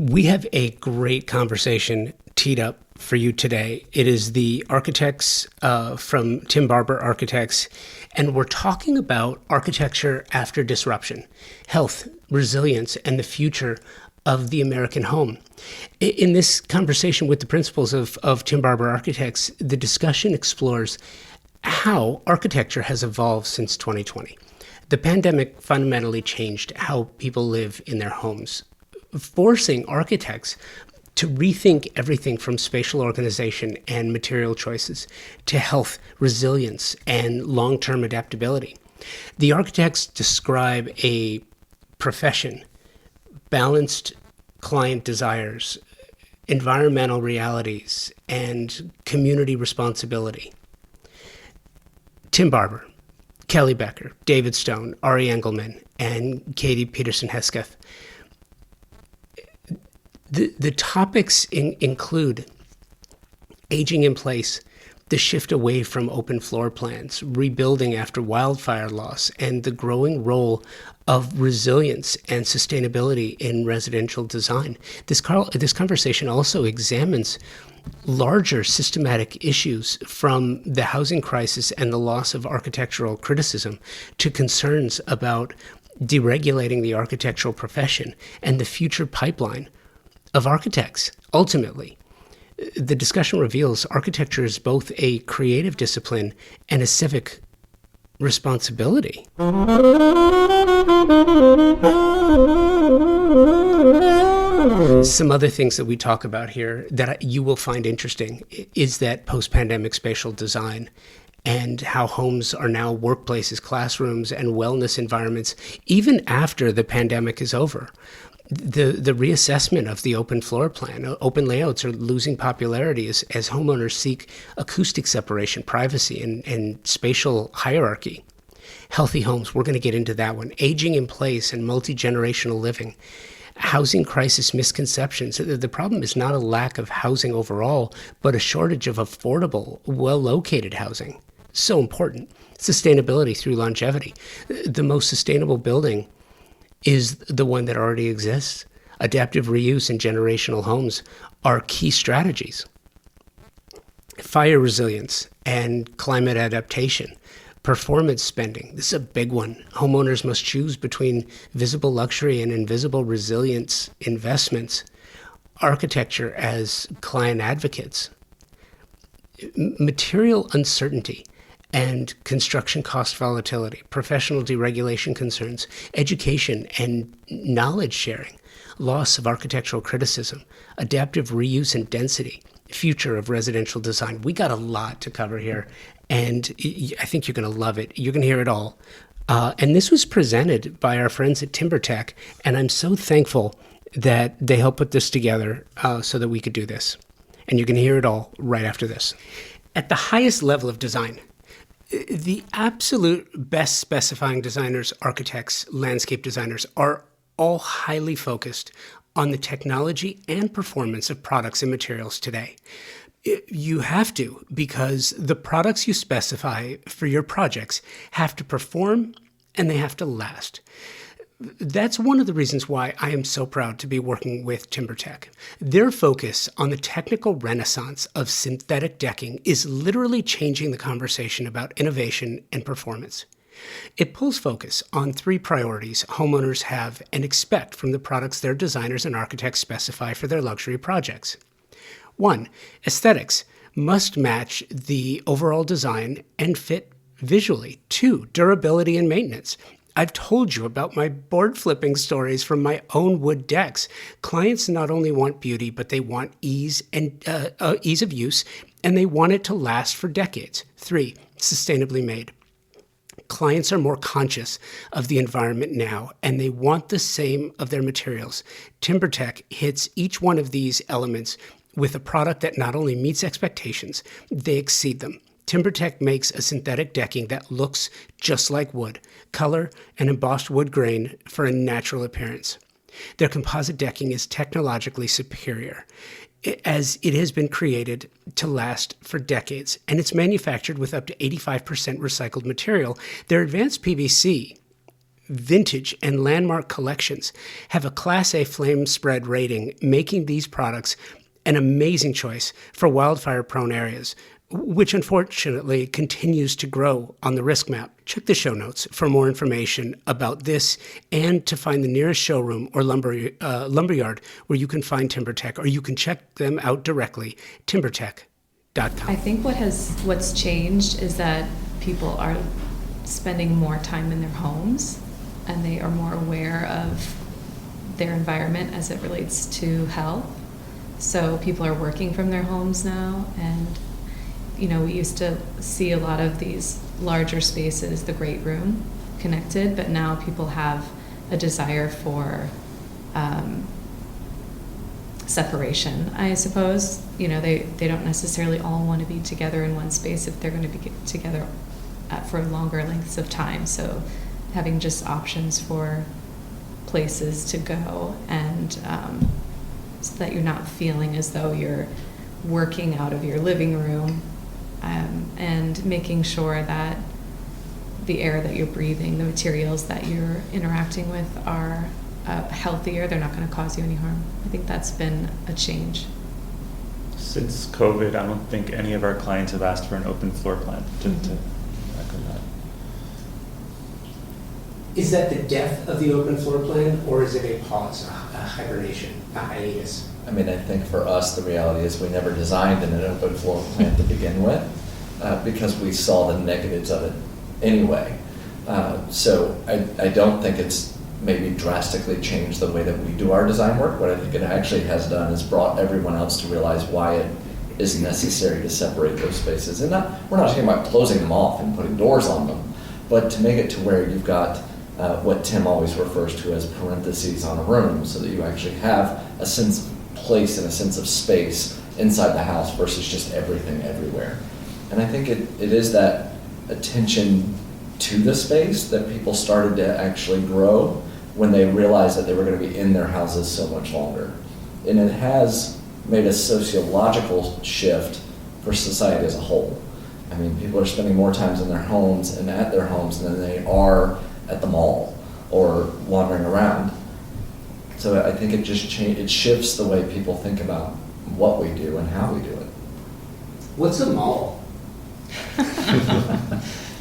We have a great conversation teed up for you today. It is the architects from Tim Barber Architects, and we're talking about architecture after disruption, health, resilience, and the future of the American home. In this conversation with the principals of Tim Barber Architects, the discussion explores how architecture has evolved since 2020. The pandemic fundamentally changed how people live in their homes, forcing architects to rethink everything from spatial organization and material choices to health, resilience, and long-term adaptability. The architects describe a profession, balanced client desires, environmental realities, and community responsibility. Tim Barber, Kelly Becker, David Stone, Ari Engelman, and Katie Peterson-Hesketh. The topics include aging in place, the shift away from open floor plans, rebuilding after wildfire loss, and the growing role of resilience and sustainability in residential design. This conversation also examines larger systematic issues, from the housing crisis and the loss of architectural criticism to concerns about deregulating the architectural profession and the future pipeline of architects. Ultimately, the discussion reveals architecture is both a creative discipline and a civic responsibility. Some other things that we talk about here that you will find interesting is that post-pandemic spatial design and how homes are now workplaces, classrooms, and wellness environments, even after the pandemic is over. The reassessment of the open floor plan. Open layouts are losing popularity as homeowners seek acoustic separation, privacy, and spatial hierarchy. Healthy homes, we're going to get into that one. Aging in place and multi-generational living. Housing crisis misconceptions. The problem is not a lack of housing overall, but a shortage of affordable, well-located housing. So important. Sustainability through longevity. The most sustainable building is the one that already exists. Adaptive reuse in generational homes are key strategies. Fire resilience and climate adaptation. Performance spending. This is a big one. Homeowners must choose between visible luxury and invisible resilience investments. Architecture as client advocates. Material uncertainty and construction cost volatility, professional deregulation concerns, education and knowledge sharing, loss of architectural criticism, adaptive reuse and density, future of residential design. We got a lot to cover here, and I think you're going to love it. You're going to hear it all. And this was presented by our friends at TimberTech, and I'm so thankful that they helped put this together so that we could do this. And you're going to hear it all right after this. At the highest level of design, the absolute best specifying designers, architects, landscape designers are all highly focused on the technology and performance of products and materials today. You have to, because the products you specify for your projects have to perform and they have to last. That's one of the reasons why I am so proud to be working with TimberTech. Their focus on the technical renaissance of synthetic decking is literally changing the conversation about innovation and performance. It pulls focus on three priorities homeowners have and expect from the products their designers and architects specify for their luxury projects. 1, aesthetics must match the overall design and fit visually. 2, durability and maintenance. I've told you about my board flipping stories from my own wood decks. Clients not only want beauty, but they want ease and ease of use, and they want it to last for decades. 3, sustainably made. Clients are more conscious of the environment now, and they want the same of their materials. TimberTech hits each one of these elements with a product that not only meets expectations, they exceed them. TimberTech makes a synthetic decking that looks just like wood, color and embossed wood grain for a natural appearance. Their composite decking is technologically superior, as it has been created to last for decades, and it's manufactured with up to 85% recycled material. Their advanced PVC vintage, and landmark collections have a Class A flame spread rating, making these products an amazing choice for wildfire-prone areas, which unfortunately continues to grow on the risk map. Check the show notes for more information about this and to find the nearest showroom or lumberyard where you can find TimberTech, or you can check them out directly, timbertech.com. I think what's changed is that people are spending more time in their homes, and they are more aware of their environment as it relates to health. So people are working from their homes now, and we used to see a lot of these larger spaces, the great room, connected, but now people have a desire for separation, I suppose. They don't necessarily all want to be together in one space if they're going to be together for longer lengths of time. So having just options for places to go, and so that you're not feeling as though you're working out of your living room, and making sure that the air that you're breathing, the materials that you're interacting with are healthier. They're not going to cause you any harm. I think that's been a change. Since COVID, I don't think any of our clients have asked for an open floor plan, to echo that. Is that the death of the open floor plan, or is it a pause, a hibernation, a hiatus? I mean, I think for us, the reality is we never designed an open floor plan to begin with, because we saw the negatives of it anyway. So I don't think it's maybe drastically changed the way that we do our design work. What I think it actually has done is brought everyone else to realize why it is necessary to separate those spaces. And we're not talking about closing them off and putting doors on them, but to make it to where you've got what Tim always refers to as parentheses on a room, so that you actually have a sense of place and a sense of space inside the house versus just everything everywhere. And I think it is that attention to the space that people started to actually grow when they realized that they were going to be in their houses so much longer. And it has made a sociological shift for society as a whole. I mean, people are spending more time in their homes and at their homes than they are at the mall or wandering around. So I think it shifts the way people think about what we do and how we do it. What's a mall?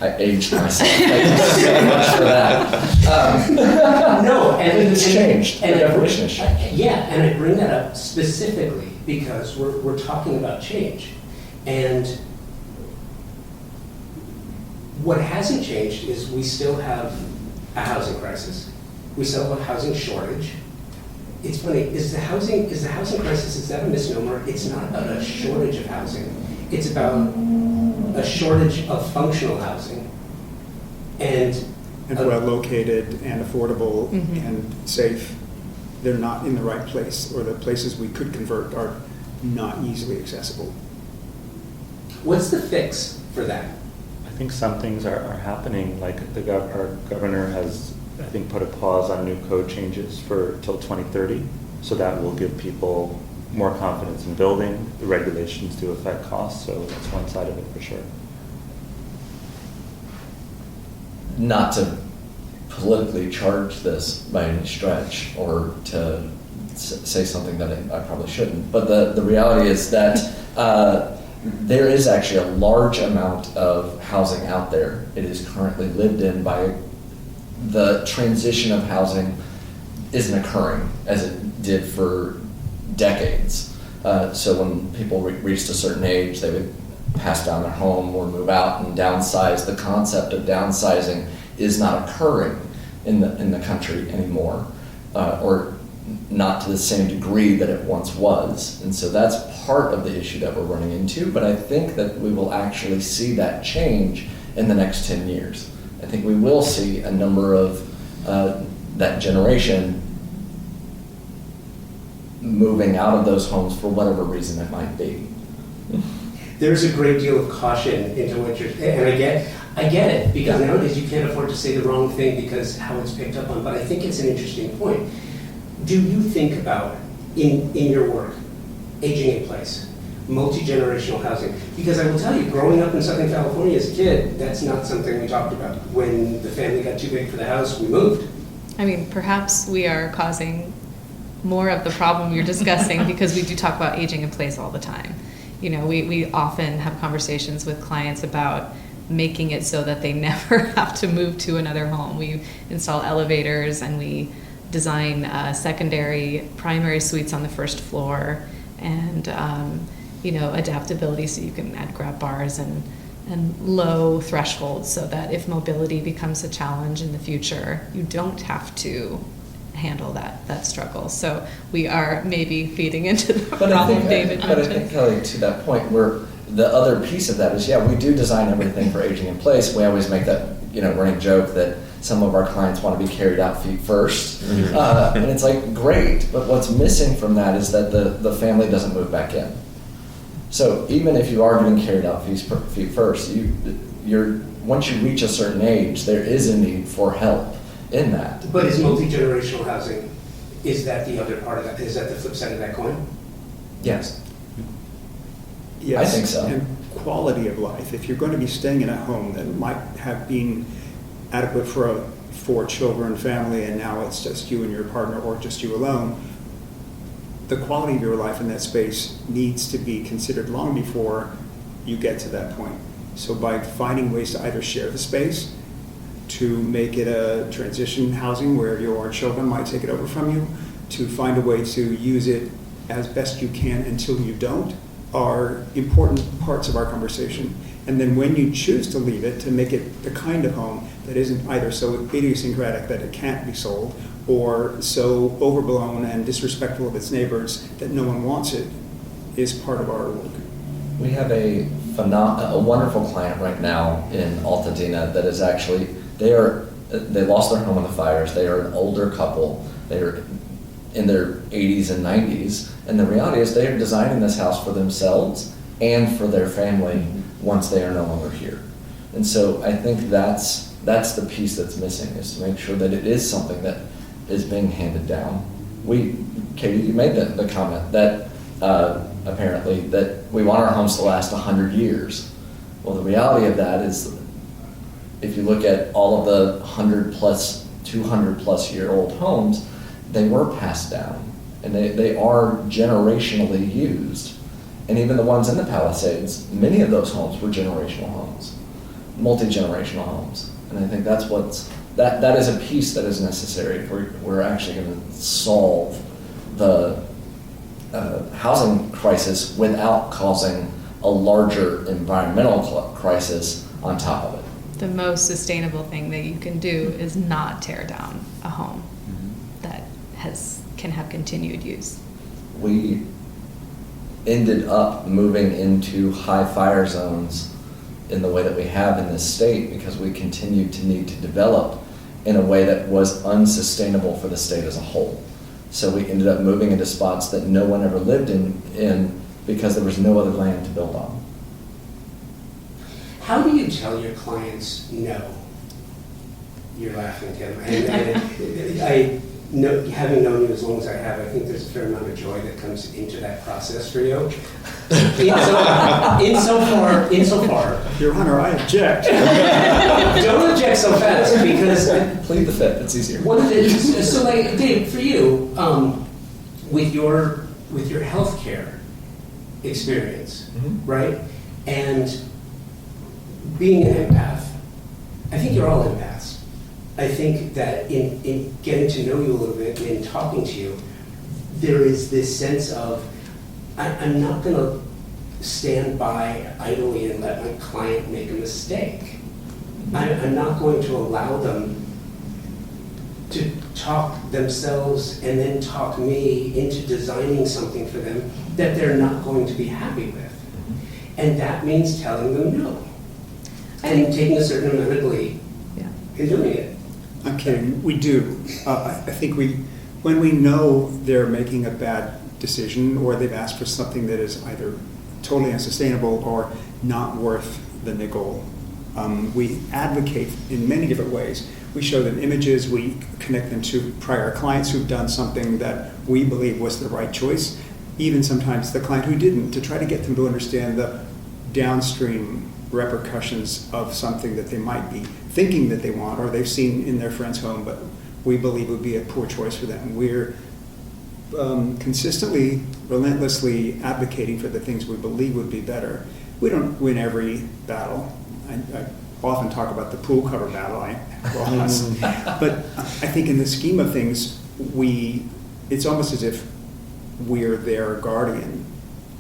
I aged myself. Thank you so much for that. No, and it's changed. And the definition has changed. Yeah, and I bring that up specifically because we're talking about change, and what hasn't changed is we still have a housing crisis. We still have a housing shortage. It's funny. Is the housing crisis? Is that a misnomer? It's not about a shortage of housing. It's about a shortage of functional housing, and well located and affordable and safe. They're not in the right place, or the places we could convert are not easily accessible. What's the fix for that? I think some things are happening, like our governor has, I think, put a pause on new code changes till 2030, so that will give people more confidence in building. The regulations do affect costs, so that's one side of it for sure. Not to politically charge this by any stretch, or to say something that I probably shouldn't, but the reality is that there is actually a large amount of housing out there. It is currently lived in by the transition of housing isn't occurring as it did for decades. So when people reached a certain age, they would pass down their home or move out and downsize. The concept of downsizing is not occurring in the country anymore, or not to the same degree that it once was. And so that's part of the issue that we're running into, but I think that we will actually see that change in the next 10 years. I think we will see a number of that generation moving out of those homes for whatever reason it might be. There's a great deal of caution into what you're, and I get it, because nowadays you can't afford to say the wrong thing because how it's picked up on, but I think it's an interesting point. Do you think about, in your work, aging in place? multi-generational housing. Because I will tell you, growing up in Southern California as a kid, that's not something we talked about. When the family got too big for the house, we moved. I mean, perhaps we are causing more of the problem you're discussing because we do talk about aging in place all the time. You know, we often have conversations with clients about making it so that they never have to move to another home. We install elevators and we design primary suites on the first floor, and adaptability so you can add grab bars and low thresholds so that if mobility becomes a challenge in the future, you don't have to handle that struggle. So we are maybe feeding into the problem David mentioned. But I think, Kelly, to that point, where the other piece of that is, we do design everything for aging in place. We always make that running joke that some of our clients want to be carried out feet first. And it's like, great, but what's missing from that is that the family doesn't move back in. So even if you are getting carried out feet first, once you reach a certain age, there is a need for help in that. But is multi-generational housing, is that the other part of that? Is that the flip side of that coin? Yes. Yes. I think so. And quality of life. If you're going to be staying in a home that might have been adequate for 4 children, family, and now it's just you and your partner or just you alone, the quality of your life in that space needs to be considered long before you get to that point. So by finding ways to either share the space, to make it a transition housing where your children might take it over from you, to find a way to use it as best you can until you don't, are important parts of our conversation. And then when you choose to leave it, to make it the kind of home that isn't either so idiosyncratic that it can't be sold, or so overblown and disrespectful of its neighbors that no one wants it, is part of our work. We have a wonderful client right now in Altadena that is actually, they lost their home in the fires. They are an older couple. They are in their 80s and 90s. And the reality is they are designing this house for themselves and for their family once they are no longer here. And so I think that's the piece that's missing, is to make sure that it is something that is being handed down. Katie, you made the comment that apparently that we want our homes to last 100 years. Well, the reality of that is, if you look at all of the 100 plus, 200 plus year old homes, they were passed down and they are generationally used. And even the ones in the Palisades, many of those homes were generational homes, multi-generational homes. And I think that's that is a piece that is necessary if we're actually going to solve the housing crisis without causing a larger environmental crisis on top of it. The most sustainable thing that you can do is not tear down a home that can have continued use. We ended up moving into high fire zones in the way that we have in this state because we continued to need to develop in a way that was unsustainable for the state as a whole. So we ended up moving into spots that no one ever lived in because there was no other land to build on. How do you tell your clients no? You're laughing, Tim. And I know, having known you as long as I have, I think there's a fair amount of joy that comes into that process for you. Insofar. Your Honor, I object. Don't object so fast, because Plead the fifth, it's easier. One of the, so like, Dave, for you, with your healthcare experience, right? And being an empath, I think you're all empaths. I think that in getting to know you a little bit and in talking to you, there is this sense of, I'm not going to stand by idly and let my client make a mistake. I'm not going to allow them to talk themselves and then talk me into designing something for them that they're not going to be happy with. And that means telling them no. And taking a certain amount of glee in doing it. I'm kidding. We do. I think when we know they're making a bad decision or they've asked for something that is either totally unsustainable or not worth the nickel, we advocate in many different ways. We show them images. We connect them to prior clients who've done something that we believe was the right choice. even sometimes the client who didn't, to try to get them to understand the downstream repercussions of something that they might be thinking that they want or they've seen in their friend's home, but we believe would be a poor choice for them. We're consistently, relentlessly advocating for the things we believe would be better. We don't win every battle. I often talk about the pool cover battle. But I think in the scheme of things, it's almost as if we're their guardian,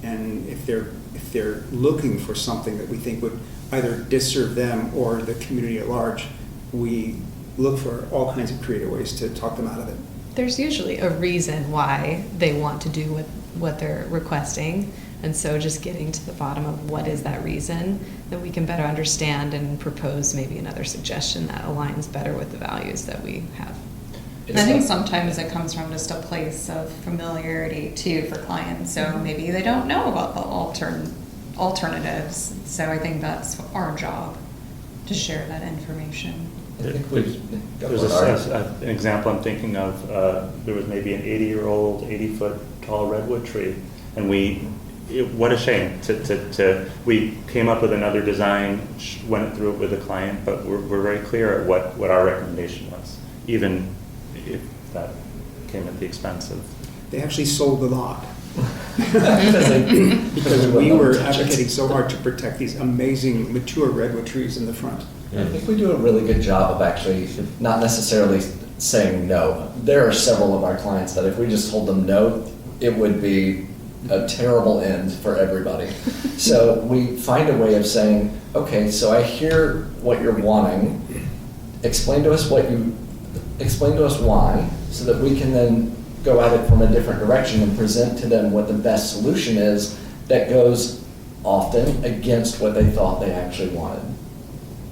and if they're looking for something that we think would either disserve them or the community at large, we look for all kinds of creative ways to talk them out of it. There's usually a reason why they want to do what they're requesting, and so just getting to the bottom of what is that reason, then we can better understand and propose maybe another suggestion that aligns better with the values that we have. I think sometimes it comes from just a place of familiarity too for clients. So maybe they don't know about the alternatives. So I think that's our job to share that information. There's an example I'm thinking of. There was maybe an 80-year-old, 80-foot tall redwood tree, and what a shame we came up with another design, went through it with the client, but we're very clear at what our recommendation was, even if that came at the expense of. They actually sold the lot. Because we were advocating so hard to protect these amazing mature redwood trees in the front. I think we do a really good job of actually not necessarily saying no. There are several of our clients that if we just told them no, it would be a terrible end for everybody. So we find a way of saying, okay, so I hear what you're wanting. Explain to us why, so that we can then go at it from a different direction and present to them what the best solution is that goes often against what they thought they actually wanted.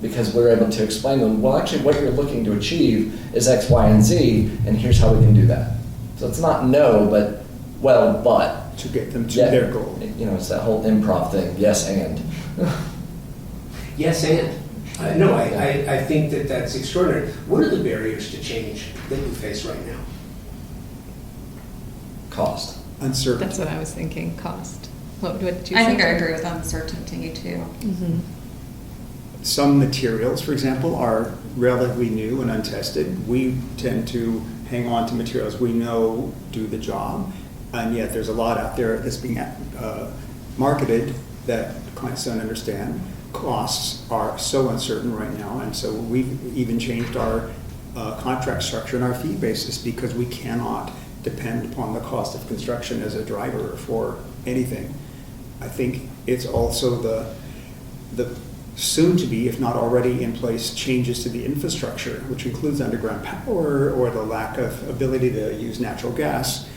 Because we're able to explain to them, well, actually what you're looking to achieve is X, Y, and Z, and here's how we can do that. So it's not no, but well, but. To get them to their goal. It's that whole improv thing, yes and. Yes, and. I think that's extraordinary. What are the barriers to change that you face right now? Cost. Uncertainty. That's what I was thinking, cost. What do you think? I think I agree with uncertainty too. Mm-hmm. Some materials, for example, are relatively new and untested. We tend to hang on to materials we know do the job, and yet there's a lot out there that's being marketed that clients don't understand. Costs are so uncertain right now, and so we've even changed our contract structure and our fee basis because we cannot depend upon the cost of construction as a driver for anything. I think it's also the soon-to-be, if not already in place, changes to the infrastructure, which includes underground power or the lack of ability to use natural gas.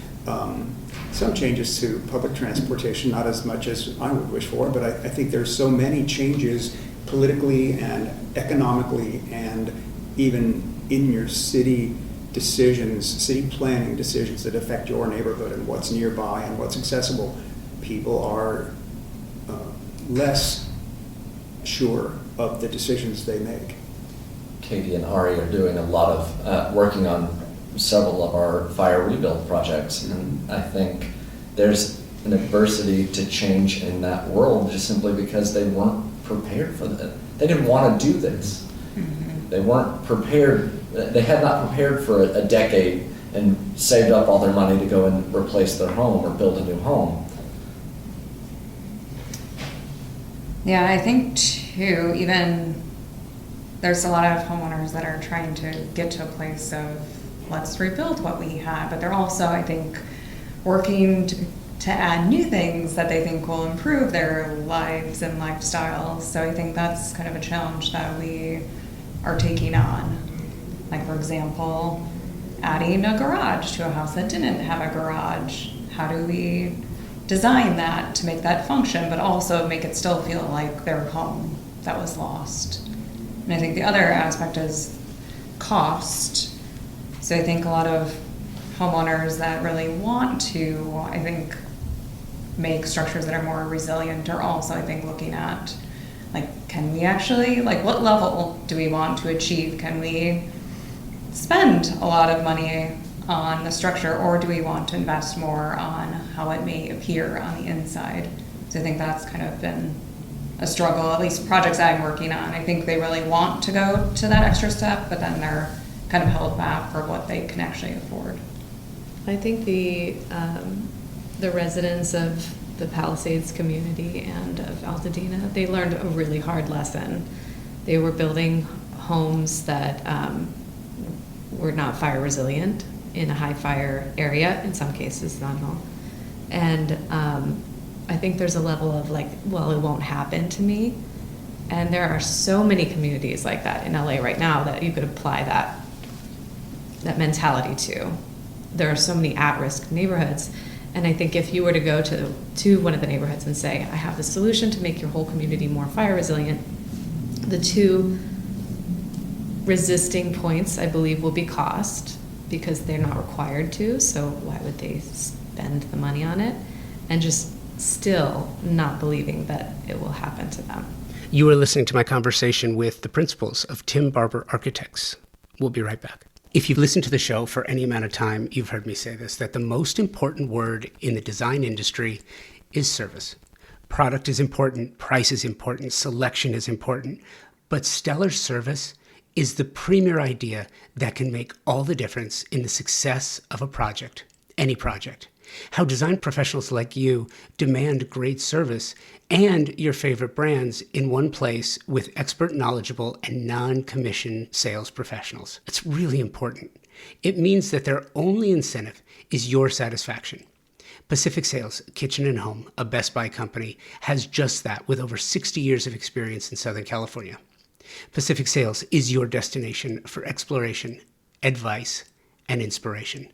Some changes to public transportation, not as much as I would wish for, but I think there's so many changes politically and economically and even in your city decisions, city planning decisions that affect your neighborhood and what's nearby and what's accessible. People are less sure of the decisions they make. Katie and Ari are doing a lot of working on several of our fire rebuild projects, and I think there's an adversity to change in that world just simply because they weren't prepared for that. They didn't want to do this. Mm-hmm. They weren't prepared. They had not prepared for a decade and saved up all their money to go and replace their home or build a new home. Yeah, I think too, even there's a lot of homeowners that are trying to get to a place of let's rebuild what we had, but they're also, I think, working to add new things that they think will improve their lives and lifestyles. So I think that's kind of a challenge that we are taking on. Like, for example, adding a garage to a house that didn't have a garage. How do we design that to make that function, but also make it still feel like their home that was lost? And I think the other aspect is cost. So I think a lot of homeowners that really want to, I think, make structures that are more resilient are also, I think, looking at, like, can we actually, like, what level do we want to achieve? Can we spend a lot of money on the structure, or do we want to invest more on how it may appear on the inside? So I think that's kind of been a struggle, at least projects I'm working on. I think they really want to go to that extra step, but then they're kind of held back for what they can actually afford. I think the residents of the Palisades community and of Altadena, they learned a really hard lesson. They were building homes that were not fire resilient in a high fire area, in some cases, not all. And I think there's a level of like, well, it won't happen to me. And there are so many communities like that in LA right now that you could apply that mentality to. There are so many at-risk neighborhoods. And I think if you were to go to one of the neighborhoods and say, I have the solution to make your whole community more fire resilient, the two resisting points, I believe, will be cost, because they're not required to, so why would they spend the money on it? And just still not believing that it will happen to them. You are listening to my conversation with the principals of Tim Barber Architects. We'll be right back. If you've listened to the show for any amount of time, you've heard me say this, that the most important word in the design industry is service. Product is important, price is important, selection is important, but stellar service is the premier idea that can make all the difference in the success of a project, any project. How design professionals like you demand great service and your favorite brands in one place with expert, knowledgeable, and non-commission sales professionals. It's really important. It means that their only incentive is your satisfaction. Pacific Sales, Kitchen and Home, a Best Buy company, has just that with over 60 years of experience in Southern California. Pacific Sales is your destination for exploration, advice, and inspiration.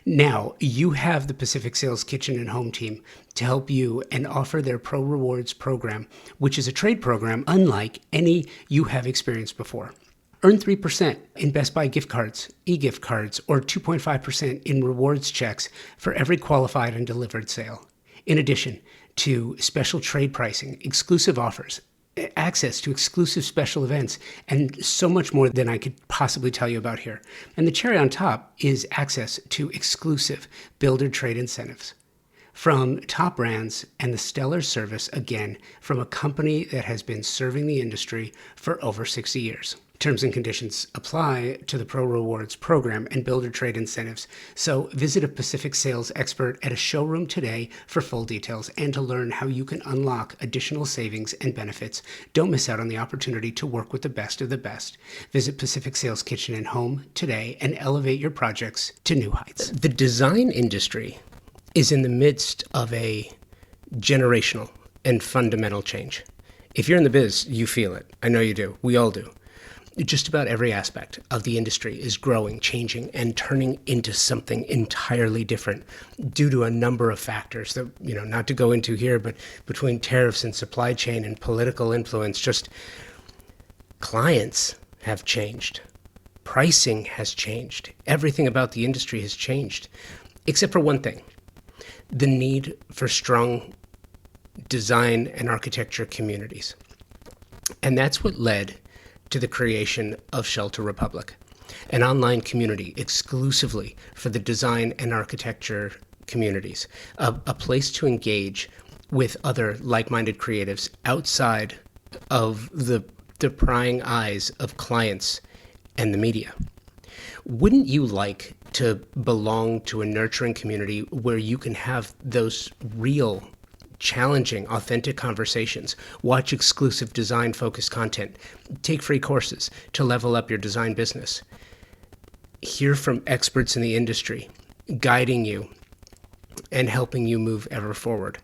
Now, you have the Pacific Sales Kitchen and Home team to help you and offer their Pro Rewards program, which is a trade program unlike any you have experienced before. Earn 3% in Best Buy gift cards, e-gift cards, or 2.5% in rewards checks for every qualified and delivered sale. In addition to special trade pricing, exclusive offers, access to exclusive special events, and so much more than I could possibly tell you about here. And the cherry on top is access to exclusive builder trade incentives from top brands and the stellar service, again, from a company that has been serving the industry for over 60 years. Terms and conditions apply to the Pro Rewards program and builder trade incentives. So visit a Pacific Sales expert at a showroom today for full details and to learn how you can unlock additional savings and benefits. Don't miss out on the opportunity to work with the best of the best. Visit Pacific Sales Kitchen and Home today and elevate your projects to new heights. The design industry is in the midst of a generational and fundamental change. If you're in the biz, you feel it. I know you do. We all do. Just about every aspect of the industry is growing, changing, and turning into something entirely different due to a number of factors that, not to go into here, but between tariffs and supply chain and political influence, just clients have changed. Pricing has changed. Everything about the industry has changed, except for one thing: the need for strong design and architecture communities. And that's what led to the creation of Shelter Republic, an online community exclusively for the design and architecture communities, a place to engage with other like-minded creatives outside of the prying eyes of clients and the media. Wouldn't you like to belong to a nurturing community where you can have those real, challenging, authentic conversations, watch exclusive design-focused content, take free courses to level up your design business, hear from experts in the industry, guiding you and helping you move ever forward?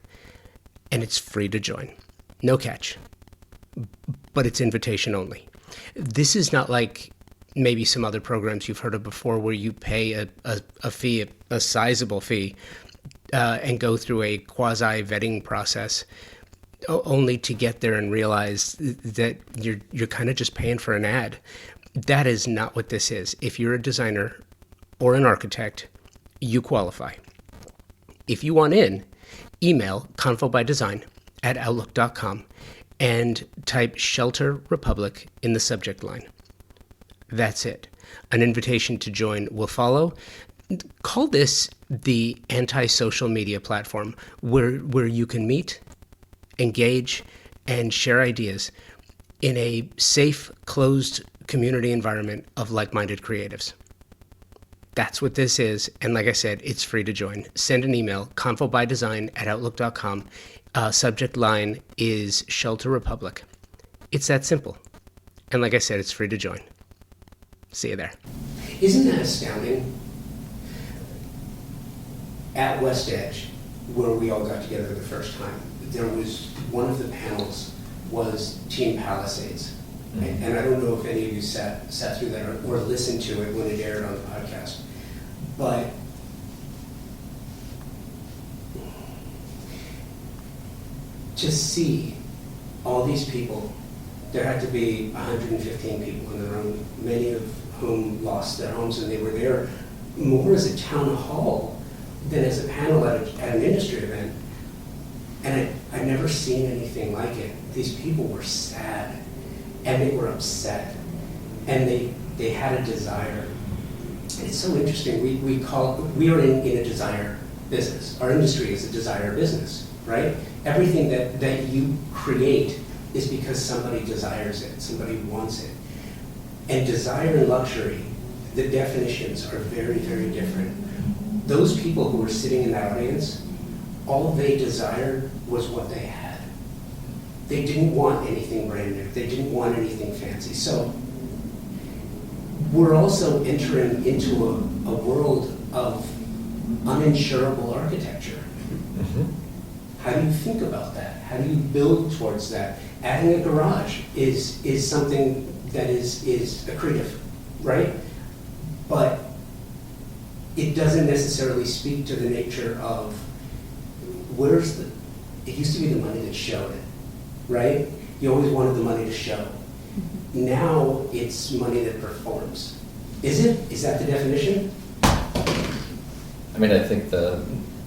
And it's free to join. No catch, but it's invitation only. This is not like maybe some other programs you've heard of before where you pay a fee, a sizable fee, and go through a quasi-vetting process only to get there and realize that you're kind of just paying for an ad. That is not what this is. If you're a designer or an architect, you qualify. If you want in, email convobydesign@outlook.com and type Shelter Republic in the subject line. That's it. An invitation to join will follow. call this the anti-social media platform where you can meet, engage, and share ideas in a safe, closed community environment of like-minded creatives. That's what this is, and like I said, it's free to join. Send an email, convobydesign@outlook.com. Subject line is Shelter Republic. It's that simple. And like I said, it's free to join. See you there. Isn't that astounding? At West Edge, where we all got together the first time, there was one of the panels was Team Palisades. Mm-hmm. And I don't know if any of you sat through that or listened to it when it aired on the podcast. But to see all these people, there had to be 115 people in the room, many of whom lost their homes, and they were there more as a town hall than as a panel at an industry event. And I'd never seen anything like it. These people were sad, and they were upset, and they had a desire. It's so interesting. We are in a desire business. Our industry is a desire business, right? Everything that you create is because somebody desires it, somebody wants it. And desire and luxury, the definitions are very, very different. Those people who were sitting in that audience, all they desired was what they had. They didn't want anything brand new. They didn't want anything fancy. So we're also entering into a world of uninsurable architecture. Mm-hmm. How do you think about that? How do you build towards that? Adding a garage is something that is accretive, right? But it doesn't necessarily speak to the nature of it used to be the money that showed it, right? You always wanted the money to show. Now it's money that performs. Is it? Is that the definition? I mean, I think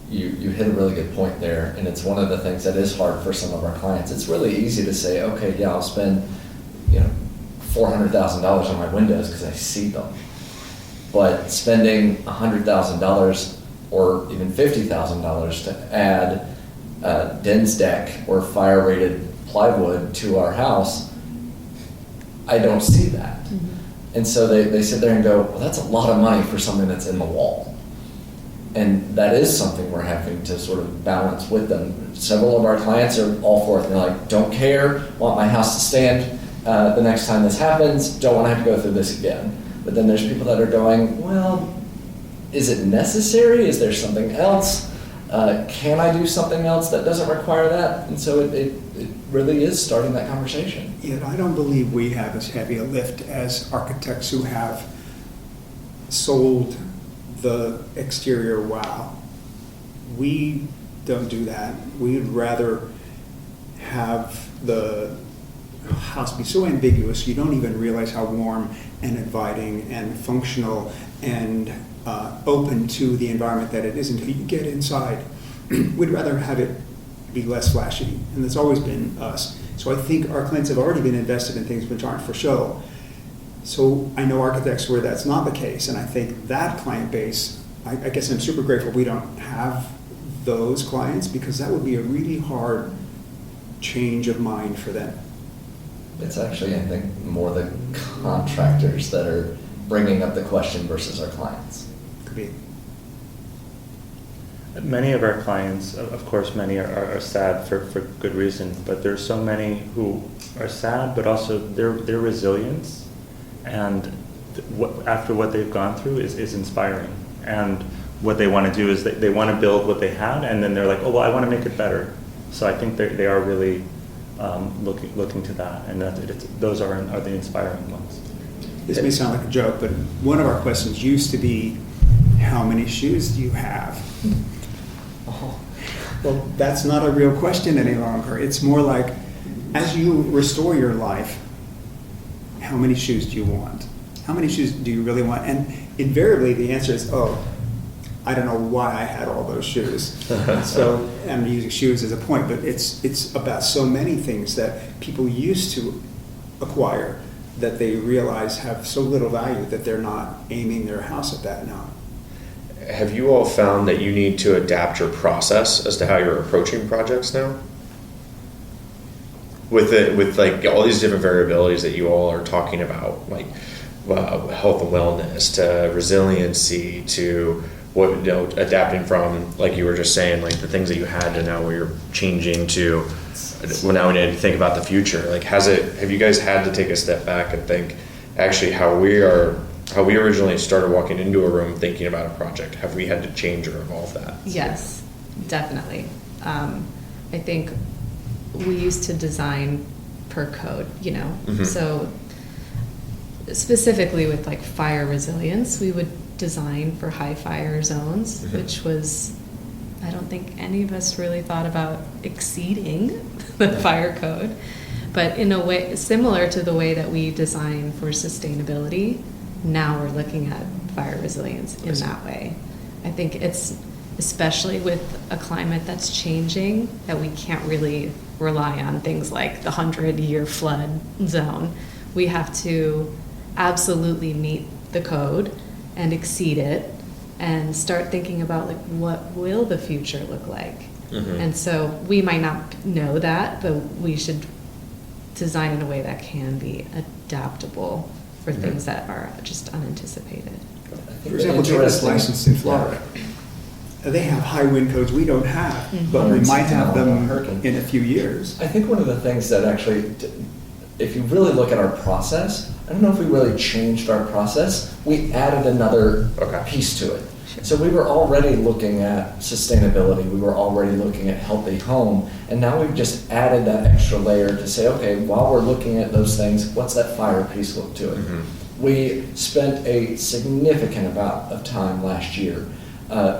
you hit a really good point there, and it's one of the things that is hard for some of our clients. It's really easy to say, okay, yeah, I'll spend, $400,000 on my windows because I see them. But spending $100,000 or even $50,000 to add DENS deck or fire-rated plywood to our house, I don't see that. Mm-hmm. And so they sit there and go, well, that's a lot of money for something that's in the wall. And that is something we're having to sort of balance with them. Several of our clients are all for it. They're like, don't care, want my house to stand the next time this happens, don't want to have to go through this again. But then there's people that are going, well, is it necessary? Is there something else? Can I do something else that doesn't require that? And so it really is starting that conversation. Yet I don't believe we have as heavy a lift as architects who have sold the exterior wow. We don't do that. We'd rather have the house be so ambiguous you don't even realize how warm and inviting and functional and open to the environment that it is until you get inside. We'd rather have it be less flashy, and that's always been us. So I think our clients have already been invested in things which aren't for show. So I know architects where that's not the case, and I think that client base, I guess I'm super grateful we don't have those clients, because that would be a really hard change of mind for them. It's actually, I think, more the contractors that are bringing up the question versus our clients. Could be. Many of our clients, of course, many are sad for good reason, but there's so many who are sad, but also their resilience and after what they've gone through is inspiring. And what they want to do is they want to build what they had, and then they're like, oh, well, I want to make it better. So I think they are really looking to that, and those are the inspiring ones. This may sound like a joke, but one of our questions used to be, how many shoes do you have? Oh, well, that's not a real question any longer. It's more like, as you restore your life, how many shoes do you want? How many shoes do you really want? And invariably the answer is, oh, I don't know why I had all those shoes. So I'm using shoes as a point, but it's about so many things that people used to acquire that they realize have so little value that they're not aiming their house at that now. have you all found that you need to adapt your process as to how you're approaching projects now? With like all these different variabilities that you all are talking about, like health and wellness to resiliency to what, you know, adapting from, like you were just saying, like the things that you had to now where you're changing to, well, now we need to think about the future. Like, have you guys had to take a step back and think actually how we originally started walking into a room thinking about a project? Have we had to change or evolve that? Yes, definitely. I think we used to design per code, you know, Mhm. so specifically with like fire resilience, we would design for high fire zones, Mhm. which was, I don't think any of us really thought about exceeding the fire code, but in a way similar to the way that we design for sustainability, now we're looking at fire resilience in that way. I think it's, especially with a climate that's changing, that we can't really rely on things like the 100-year flood zone. We have to absolutely meet the code and exceed it and start thinking about like what will the future look like. Mhm. And so we might not know that, but we should design in a way that can be adaptable for Mhm. things that are just unanticipated. I think For the example, take this interesting- license in Florida. They have high wind codes we don't have, but we might have them Hurricane. in a few years. I think one of the things that actually, if you really look at our process, I don't know if we really changed our process. We added another Okay. piece to it. Sure. So we were already looking at sustainability, we were already looking at healthy home, and now we've just added that extra layer to say, okay, while we're looking at those things, what's that fire piece look to it? Mhm. We spent a significant amount of time last year,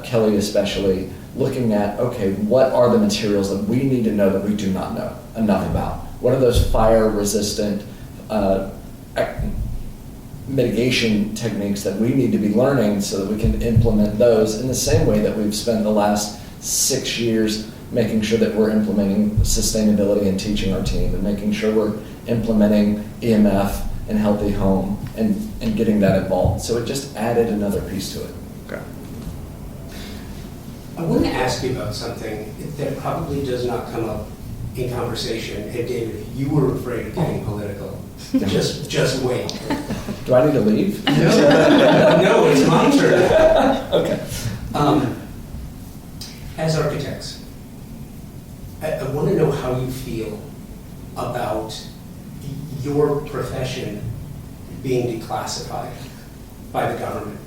Kelly especially, looking at, okay, what are the materials that we need to know that we do not know enough about? What are those fire resistant mitigation techniques that we need to be learning so that we can implement those in the same way that we've spent the last 6 years making sure that we're implementing sustainability and teaching our team, and making sure we're implementing EMF and healthy home and getting that involved. So it just added another piece to it. Okay. I want to ask you about something that probably does not come up in conversation. And David, you were afraid of getting political. Just wait. Do I need to leave? No, it's my turn. Okay. As architects, I want to know how you feel about your profession being declassified by the government.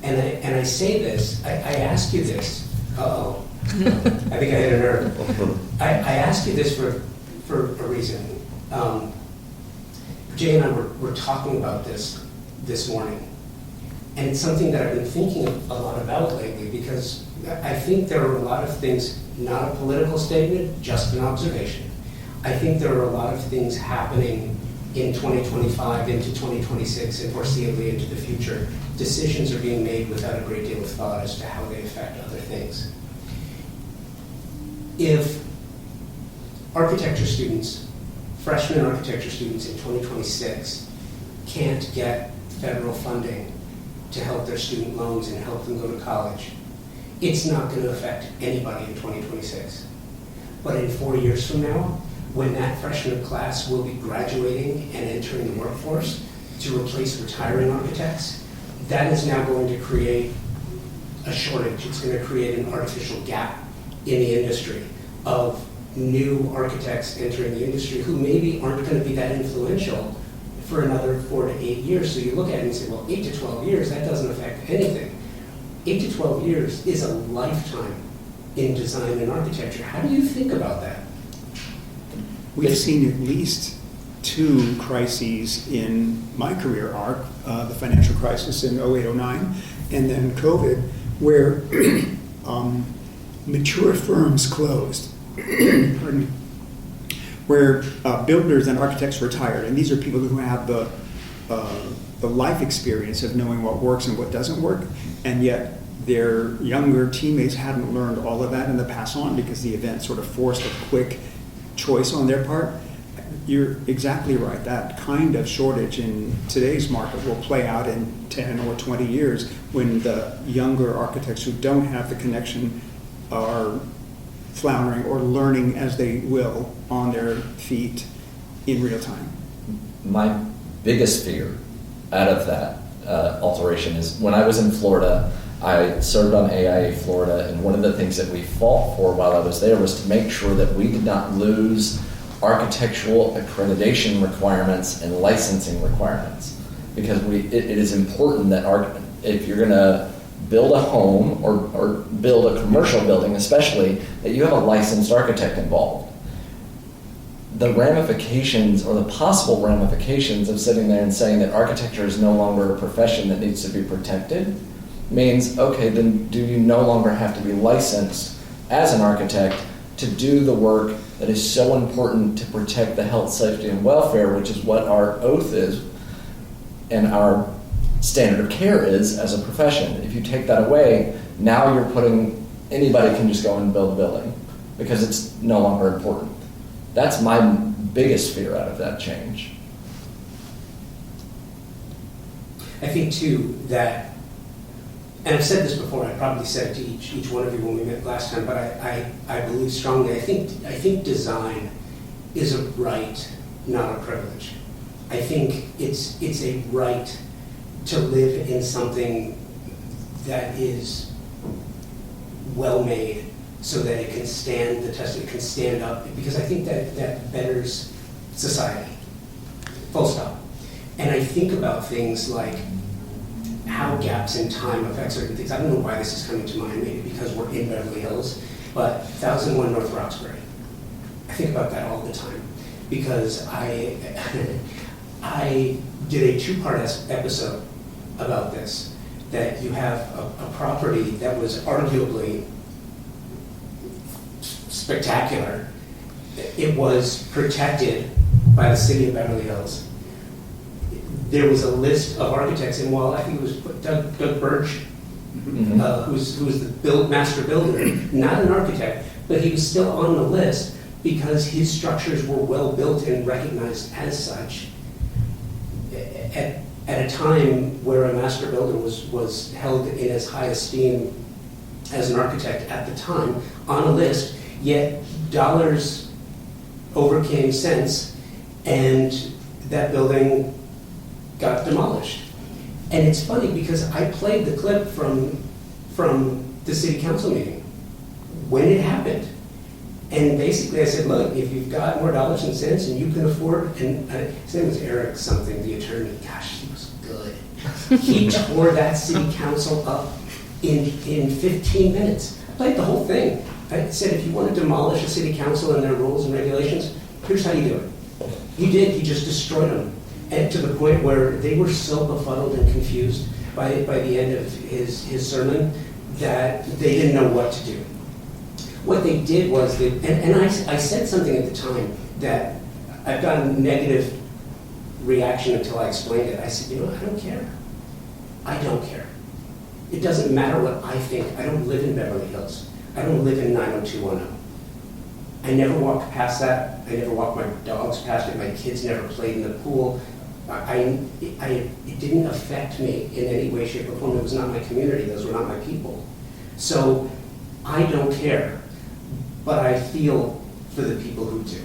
And I say this, I ask you this, I think I hit a nerve. I ask you this for a reason. Jay and I were talking about this morning, and it's something that I've been thinking a lot about lately, because I think there are a lot of things, not a political statement, just an observation. I think there are a lot of things happening in 2025 into 2026 and foreseeably into the future. Decisions are being made without a great deal of thought as to how they affect other things. If architecture students, freshman architecture students in 2026 can't get federal funding to help their student loans and help them go to college, it's not going to affect anybody in 2026. But in 4 years from now, when that freshman class will be graduating and entering the workforce to replace retiring architects, that is now going to create a shortage. It's going to create an artificial gap in the industry of new architects entering the industry who maybe aren't going to be that influential for another 4 to 8 years. So you look at it and say, well, 8 to 12 years, that doesn't affect anything. 8 to 12 years is a lifetime in design and architecture. How do you think about that? We've seen at least 2 crises in my career arc, the financial crisis in 08-09, and then COVID, where mature firms closed, pardon me, where builders and architects retired, and these are people who have the life experience of knowing what works and what doesn't work, and yet their younger teammates hadn't learned all of that in the pass on because the event sort of forced a quick choice on their part. You're exactly right. That kind of shortage in today's market will play out in 10 or 20 years when the younger architects who don't have the connection are floundering or learning as they will on their feet in real time? My biggest fear out of that alteration is when I was in Florida, I served on AIA Florida, and one of the things that we fought for while I was there was to make sure that we did not lose architectural accreditation requirements and licensing requirements. Because it is important that if you're going to build a home or build a commercial building especially, that you have a licensed architect involved. The ramifications or the possible ramifications of sitting there and saying that architecture is no longer a profession that needs to be protected means, okay, then do you no longer have to be licensed as an architect to do the work that is so important to protect the health, safety, and welfare, which is what our oath is and our standard of care is as a profession. If you take that away, now you're putting, anybody can just go and build a building because it's no longer important. That's my biggest fear out of that change. I think too that, and I've said this before, I probably said it to each one of you when we met last time, but I believe strongly, I think design is a right, not a privilege. I think it's a right to live in something that is well made so that it can stand the test, it can stand up, because I think that betters society, full stop. And I think about things like how gaps in time affect certain things. I don't know why this is coming to mind, maybe because we're in Beverly Hills, but 1001 North Roxbury. I think about that all the time because I did a two-part episode about this, that you have a property that was arguably spectacular. It was protected by the city of Beverly Hills. There was a list of architects, and while I think it was Doug Birch, who was the master builder, not an architect, but he was still on the list because his structures were well built and recognized as such. At a time where a master builder was held in as high esteem as an architect at the time, on a list, yet dollars overcame cents, and that building got demolished. And it's funny because I played the clip from the city council meeting when it happened. And basically I said, look, if you've got more dollars and cents and you can afford, and his name was Eric something, the attorney, gosh, he was good. He tore that city council up in 15 minutes. I played the whole thing. I said, if you want to demolish a city council and their rules and regulations, here's how you do it. He did, he just destroyed them. And to the point where they were so befuddled and confused by the end of his sermon that they didn't know what to do. What they did was, I said something at the time that I've gotten negative reaction until I explained it. I said, I don't care. I don't care. It doesn't matter what I think. I don't live in Beverly Hills. I don't live in 90210. I never walked past that. I never walked my dogs past it. My kids never played in the pool. It didn't affect me in any way, shape, or form. It was not my community. Those were not my people. So I don't care, but I feel for the people who do.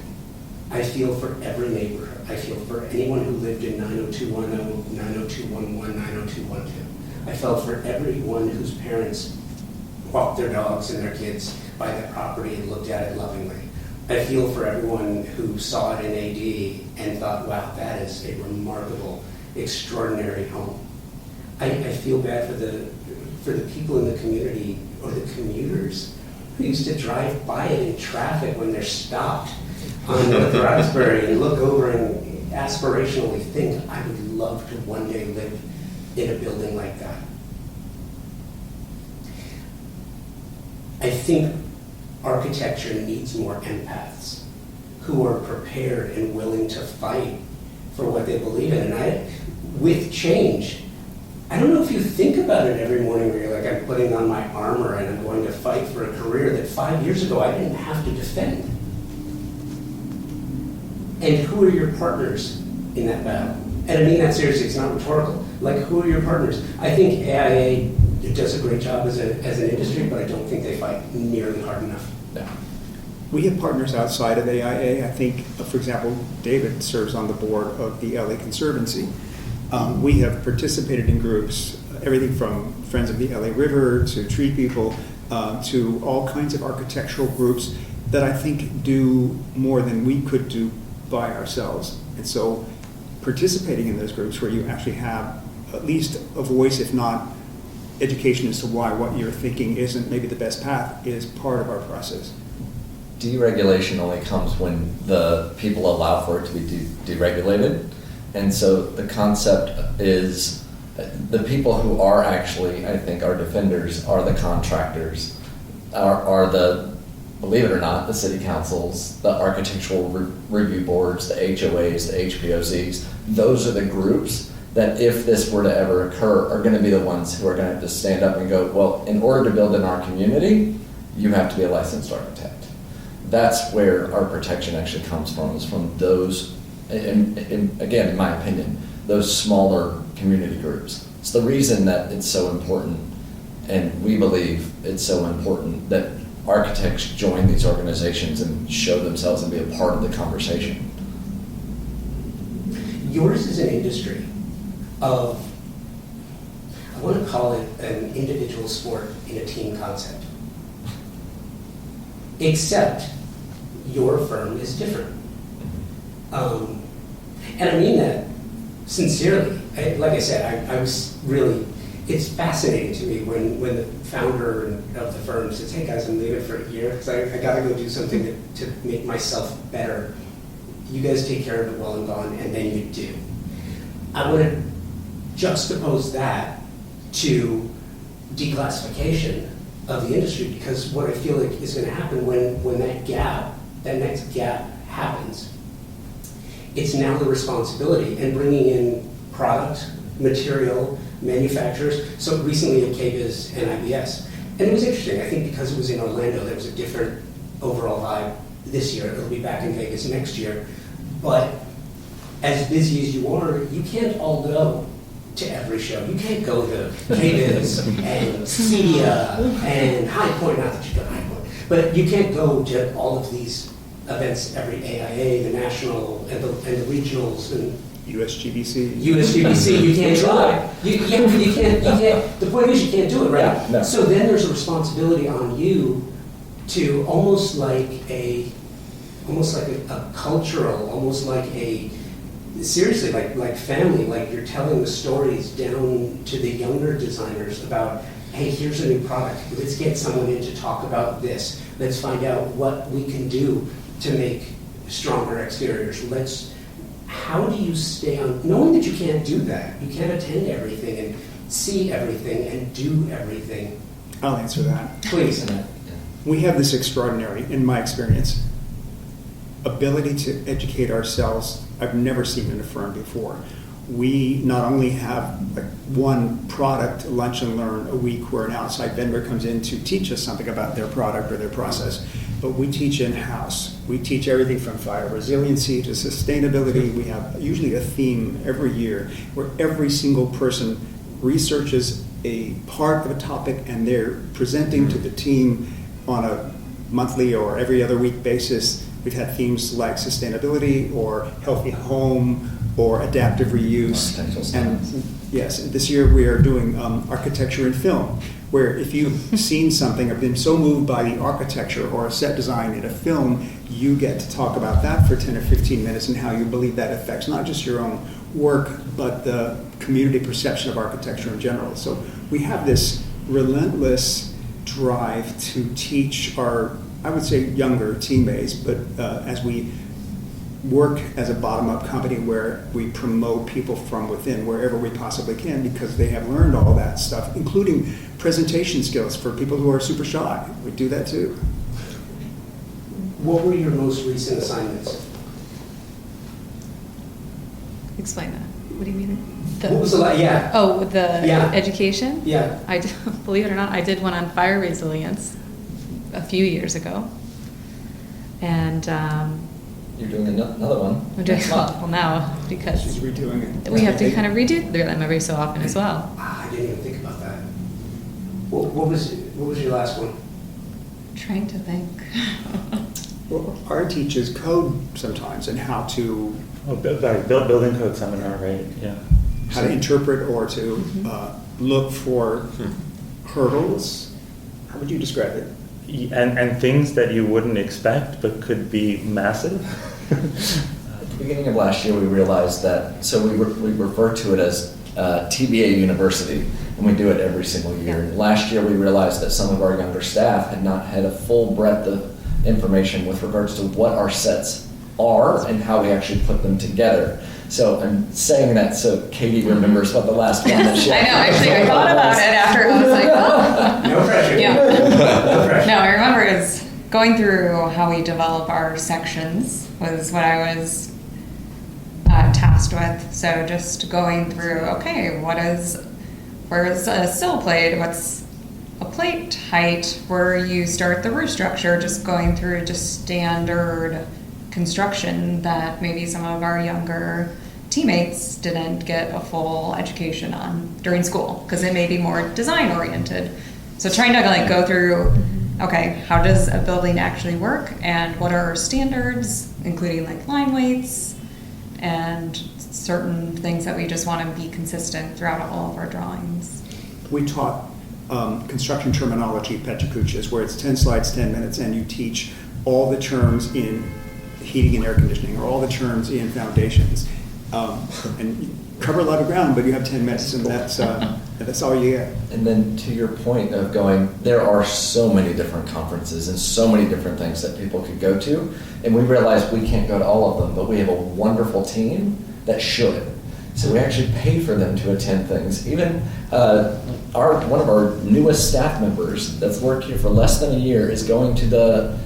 I feel for every neighbor. I feel for anyone who lived in 90210, 90211, 90212. I felt for everyone whose parents walked their dogs and their kids by that property and looked at it lovingly. I feel for everyone who saw it in AD and thought, wow, that is a remarkable, extraordinary home. I feel bad for the people in the community or the commuters who used to drive by it in traffic when they're stopped on North Roxbury and look over and aspirationally think, I would love to one day live in a building like that. I think architecture needs more empaths who are prepared and willing to fight for what they believe in. And with change, I don't know if you think about it every morning where you're like, I'm putting on my armor and I'm going to fight for a career that 5 years ago I didn't have to defend. And who are your partners in that battle? And I mean that seriously, it's not rhetorical. Like, who are your partners? I think AIA does a great job as an industry, but I don't think they fight nearly hard enough. Yeah. We have partners outside of AIA. I think, for example, David serves on the board of the LA Conservancy. We have participated in groups, everything from Friends of the LA River to Tree People to all kinds of architectural groups that I think do more than we could do by ourselves. And so participating in those groups where you actually have at least a voice, if not education as to why what you're thinking isn't maybe the best path, is part of our process. Deregulation only comes when the people allow for it to be deregulated. And so the concept is the people who are actually, I think, our defenders are the contractors, are the, believe it or not, the city councils, the architectural review boards, the HOAs, the HPOZs. Those are the groups that, if this were to ever occur, are going to be the ones who are going to have to stand up and go, well, in order to build in our community, you have to be a licensed architect. That's where our protection actually comes from, is from those, and again, in my opinion, those smaller community groups. It's the reason that it's so important, and we believe it's so important that architects join these organizations and show themselves and be a part of the conversation. Yours is an industry of, I want to call it an individual sport in a team concept. Except your firm is different. And I mean that sincerely. Like I said, I was really, it's fascinating to me when the founder of the firm says, hey guys, I'm leaving for a year because I got to go do something to make myself better. You guys take care of it while I'm gone, and then you do. I want to juxtapose that to declassification of the industry, because what I feel like is going to happen when that next gap happens, it's now the responsibility and bringing in product, material, manufacturers. So recently at KBIS and IBS, and it was interesting, I think because it was in Orlando, there was a different overall vibe this year. It'll be back in Vegas next year. But as busy as you are, you can't all go to every show. You can't go to KBIS and CEDIA and High Point, not that you go to High Point, but you can't go to all of these events, every AIA, the national, and the regionals, and USGBC. You can't drive. You can't. The point is, you can't do it, right? Yeah, no. So then there's a responsibility on you to almost like a cultural, almost like a, seriously, like family, like you're telling the stories down to the younger designers about, hey, here's a new product. Let's get someone in to talk about this. Let's find out what we can do to make stronger exteriors. How do you stay on, knowing that you can't do that, you can't attend everything and see everything and do everything? I'll answer that. Please. We have this extraordinary, in my experience, ability to educate ourselves I've never seen in a firm before. We not only have like one product, lunch and learn a week, where an outside vendor comes in to teach us something about their product or their process, but we teach in-house. We teach everything from fire resiliency to sustainability. We have usually a theme every year where every single person researches a part of a topic and they're presenting to the team on a monthly or every other week basis. We've had themes like sustainability or healthy home or adaptive reuse. And yes, this year we are doing architecture and film, where if you've seen something or been so moved by the architecture or a set design in a film, you get to talk about that for 10 or 15 minutes and how you believe that affects not just your own work, but the community perception of architecture in general. So we have this relentless drive to teach our, I would say, younger teammates, but as we work as a bottom-up company where we promote people from within wherever we possibly can, because they have learned all that stuff, including presentation skills for people who are super shy. We do that too. What were your most recent assignments? Explain that. What do you mean? What was the last? Yeah. Oh, the Yeah. education? Yeah. I did, believe it or not, I did one on fire resilience a few years ago. And you're doing another one. We're doing next month. well now because She's redoing it. we have to kind of redo them every so often as well. I didn't even think about that. What was your last one? Trying to think. Well, our teachers code sometimes and how to Building code seminar, right? Yeah. how to interpret or to look for hurdles. How would you describe it? And things that you wouldn't expect but could be massive. At the beginning of last year, we realized that, so we refer to it as TBA University, and we do it every single year. And last year, we realized that some of our younger staff had not had a full breadth of information with regards to what our sets are and how we actually put them together. So I'm saying that so Katie remembers what the last one that she I know, actually, I thought about it after. I was like, oh. No pressure. Yeah. No pressure. No, I remember is going through how we develop our sections was what I was tasked with. So just going through, okay, where's a sill plate? What's a plate height? Where you start the roof structure? Just going through just standard construction that maybe some of our younger teammates didn't get a full education on during school because it may be more design oriented. So trying to like go through, okay, how does a building actually work and what are our standards, including like line weights and certain things that we just want to be consistent throughout all of our drawings. We taught construction terminology, Petracuchas, where it's 10 slides, 10 minutes, and you teach all the terms in heating and air conditioning, or all the terms in foundations. And you cover a lot of ground, but you have 10 minutes, and that's all you get. And then to your point of going, there are so many different conferences and so many different things that people could go to, and we realize we can't go to all of them, but we have a wonderful team that should. So we actually pay for them to attend things. Even one of our newest staff members that's worked here for less than a year is going to the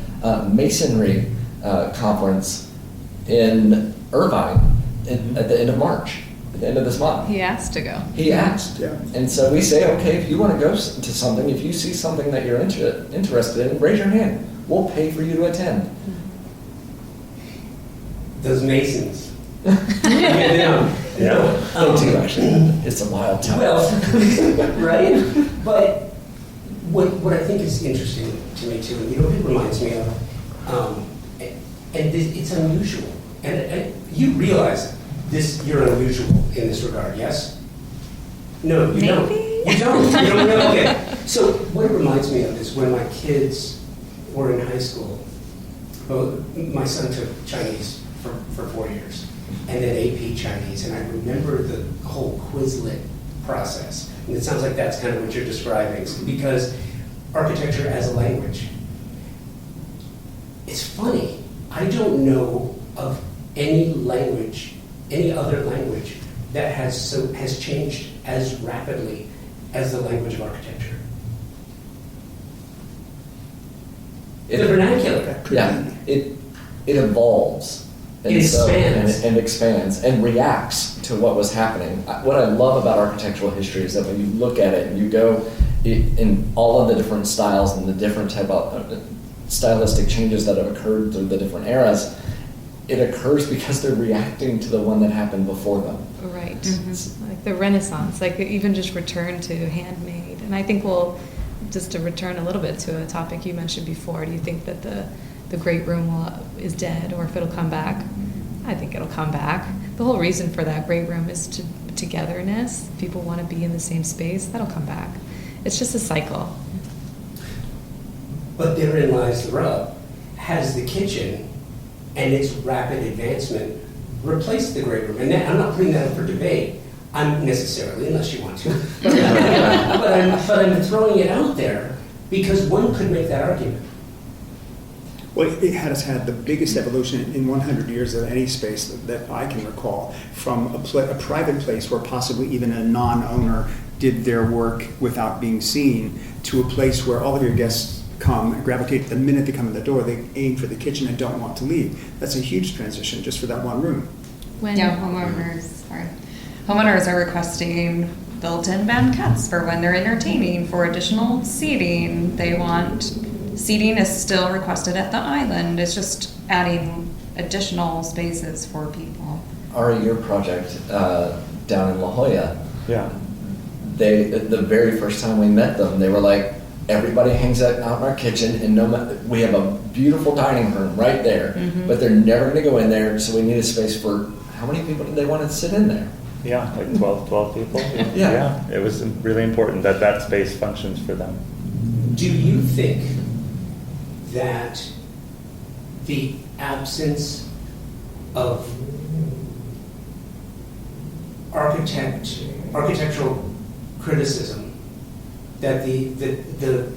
masonry conference in Irvine at the end of March, at the end of this month. He asked to go. He asked. Yeah. And so we say, okay, if you want to go to something, if you see something that you're interested in, raise your hand. We'll pay for you to attend. Those Masons. Yeah. They do, actually. It's a wild time. Well, right? But what I think is interesting to me too, it reminds me of, and it's unusual. And you realize you're unusual in this regard, yes? No, you don't. Maybe? You don't know. Okay. So what it reminds me of is when my kids were in high school, my son took Chinese for 4 years, and then AP Chinese, and I remember the whole Quizlet process. And it sounds like that's kind of what you're describing, because architecture as a language. It's funny, I don't know of any other language that has changed as rapidly as the language of architecture. The vernacular. Yeah, it evolves. And It expands. And expands and reacts to what was happening. What I love about architectural history is that when you look at it and you go in all of the different styles and the different type of stylistic changes that have occurred through the different eras, it occurs because they're reacting to the one that happened before them. Right. Mm-hmm. Like the Renaissance, like even just return to handmade. And I think just to return a little bit to a topic you mentioned before, do you think that the great room is dead or if it'll come back? I think it'll come back. The whole reason for that great room is togetherness. People want to be in the same space. That'll come back. It's just a cycle. But therein lies the rub. Has the kitchen and its rapid advancement replaced the great room? And I'm not putting that up for debate. I'm necessarily, unless you want to. but I'm throwing it out there because one could make that argument. Well, it has had the biggest evolution in 100 years of any space that I can recall, from a private place where possibly even a non-owner did their work without being seen, to a place where all of your guests come and gravitate the minute they come in the door. They aim for the kitchen and don't want to leave. That's a huge transition just for that one room. Homeowners are requesting built-in banquettes for when they're entertaining, for additional seating. They want seating is still requested at the island. It's just adding additional spaces for people. Ari, your project down in La Jolla, Yeah. the very first time we met them, they were like, everybody hangs out in our kitchen, and we have a beautiful dining room right there, but they're never going to go in there, so we need a space for, how many people do they want to sit in there? Yeah, like 12 people. Yeah. It was really important that that space functions for them. Do you think that the absence of architectural criticism, that the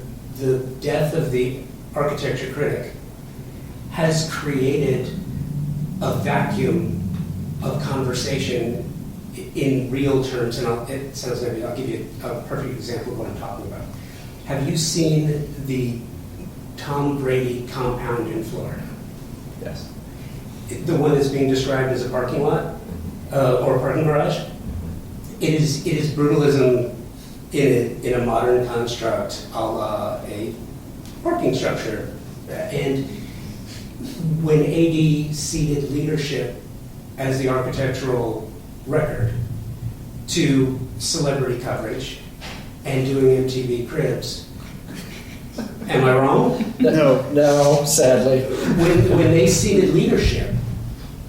death of the architecture critic has created a vacuum of conversation in real terms? And it sounds maybe I'll give you a perfect example of what I'm talking about. Have you seen the Tom Brady compound in Florida? Yes. The one that's being described as a parking lot or a parking garage? It is brutalism in a modern construct, a la a parking structure. And when AD ceded leadership as the architectural record to celebrity coverage and doing MTV Cribs, am I wrong? No, sadly. When they ceded leadership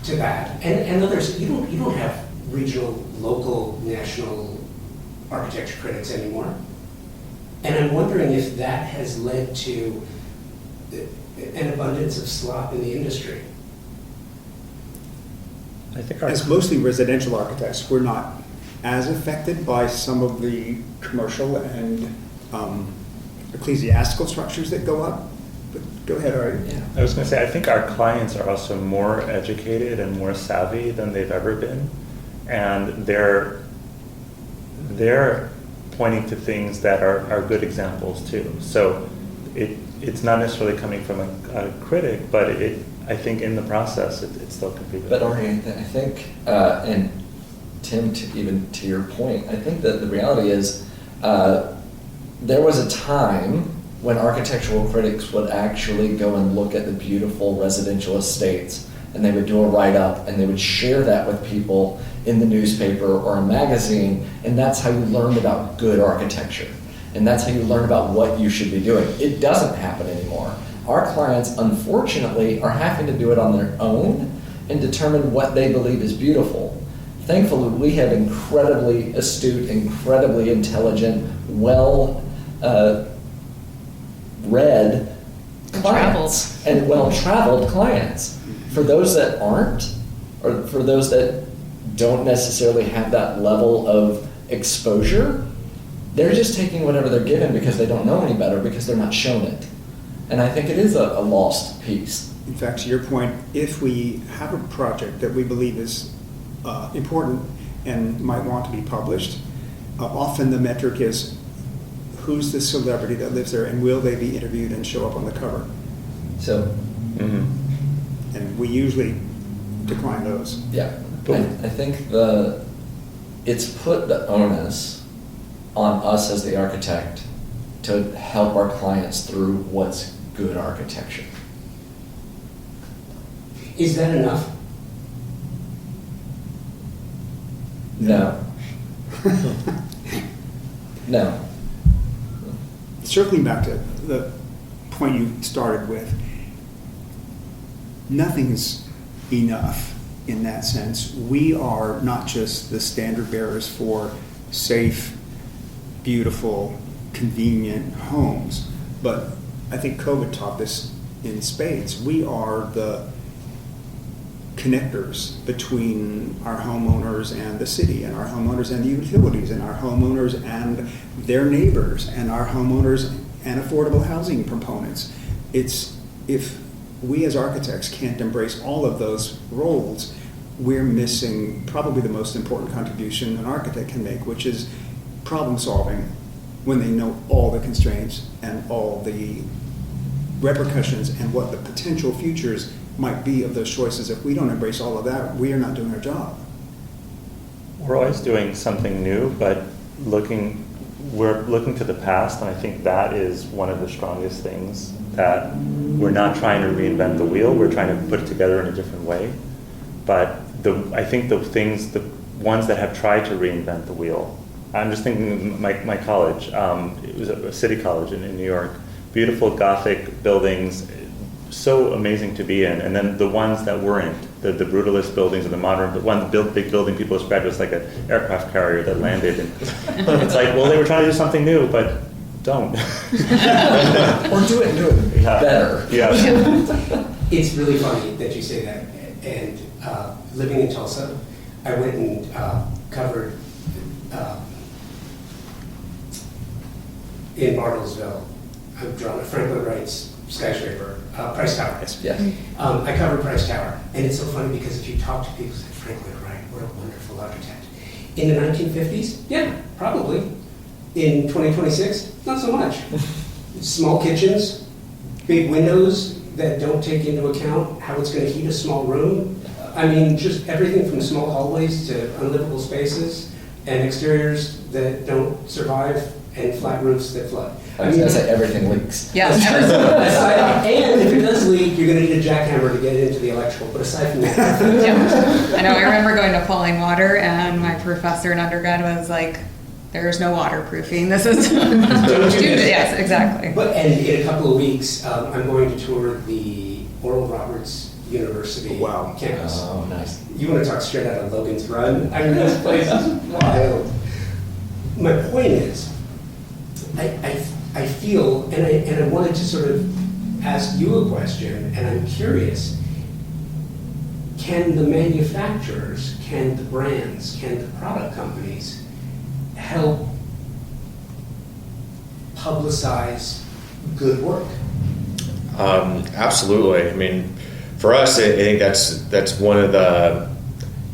to that, and others, you don't have regional, local, national architecture critics anymore. And I'm wondering if that has led to an abundance of slop in the industry. I think As mostly residential architects, we're not as affected by some of the commercial and ecclesiastical structures that go up. But go ahead, Ari. Yeah. I was going to say, I think our clients are also more educated and more savvy than they've ever been, and they're pointing to things that are good examples too. So it's not necessarily coming from a critic, but I think in the process it still could be good. But Ari, I think, and Tim, even to your point, I think that the reality is there was a time when architectural critics would actually go and look at the beautiful residential estates, and they would do a write-up, and they would share that with people in the newspaper or a magazine, and that's how you learned about good architecture. And that's how you learn about what you should be doing. It doesn't happen anymore. Our clients, unfortunately, are having to do it on their own and determine what they believe is beautiful. Thankfully, we have incredibly astute, incredibly intelligent, read clients and well-traveled clients. For those that aren't, or for those that don't necessarily have that level of exposure, they're just taking whatever they're given because they don't know any better, because they're not shown it. And I think it is a lost piece. In fact, to your point, if we have a project that we believe is important and might want to be published, often the metric is who's the celebrity that lives there, and will they be interviewed and show up on the cover? So, and we usually decline those. yeah, I think it's put the onus on us as the architect to help our clients through what's good architecture. Is that enough? No. No. Circling back to the point you started with, nothing's enough in that sense. We are not just the standard bearers for safe, beautiful, convenient homes, but I think COVID taught this in spades. We are the connectors between our homeowners and the city, and our homeowners and the utilities, and our homeowners and their neighbors, and our homeowners and affordable housing proponents. It's, if we as architects can't embrace all of those roles, we're missing probably the most important contribution an architect can make, which is problem solving when they know all the constraints and all the repercussions and what the potential futures might be of those choices. If we don't embrace all of that, we are not doing our job. We're always doing something new, but we're looking to the past, and I think that is one of the strongest things that we're not trying to reinvent the wheel, we're trying to put it together in a different way. But I think the ones that have tried to reinvent the wheel, I'm just thinking of my college, it was a city college in New York, beautiful Gothic buildings, so amazing to be in, and then the ones that weren't, the brutalist buildings or the modern, but one big building people described as like an aircraft carrier that landed, and it's like, well, they were trying to do something new, but don't. Or do it better. Yeah. It's really funny that you say that. And living in Tulsa, I went and covered in Bartlesville. I've drawn a Franklin Wright's skyscraper, Price Tower. Yeah. I covered Price Tower, and it's so funny because if you talk to people, say Franklin Wright, what a wonderful architect. In the 1950s, yeah, probably. In 2026, not so much. Small kitchens, big windows that don't take into account how it's going to heat a small room. I mean, just everything from small hallways to unlivable spaces and exteriors that don't survive and flat roofs that flood. I was going to say everything leaks. Yes. And if it does leak, you're going to need a jackhammer to get into the electrical. But aside from that, Yeah. I know. I remember going to Falling Water, and my professor in undergrad was like, "There's no waterproofing. This is." Yes, exactly. And in a couple of weeks, I'm going to tour the Oral Roberts University campus. Oh, nice. You want to talk straight out of Logan's Run? I mean, this place is wild. My point is, I feel, and I wanted to sort of ask you a question, and I'm curious, can the manufacturers, can the brands, can the product companies help publicize good work? Absolutely. I mean, for us, I think that's one of the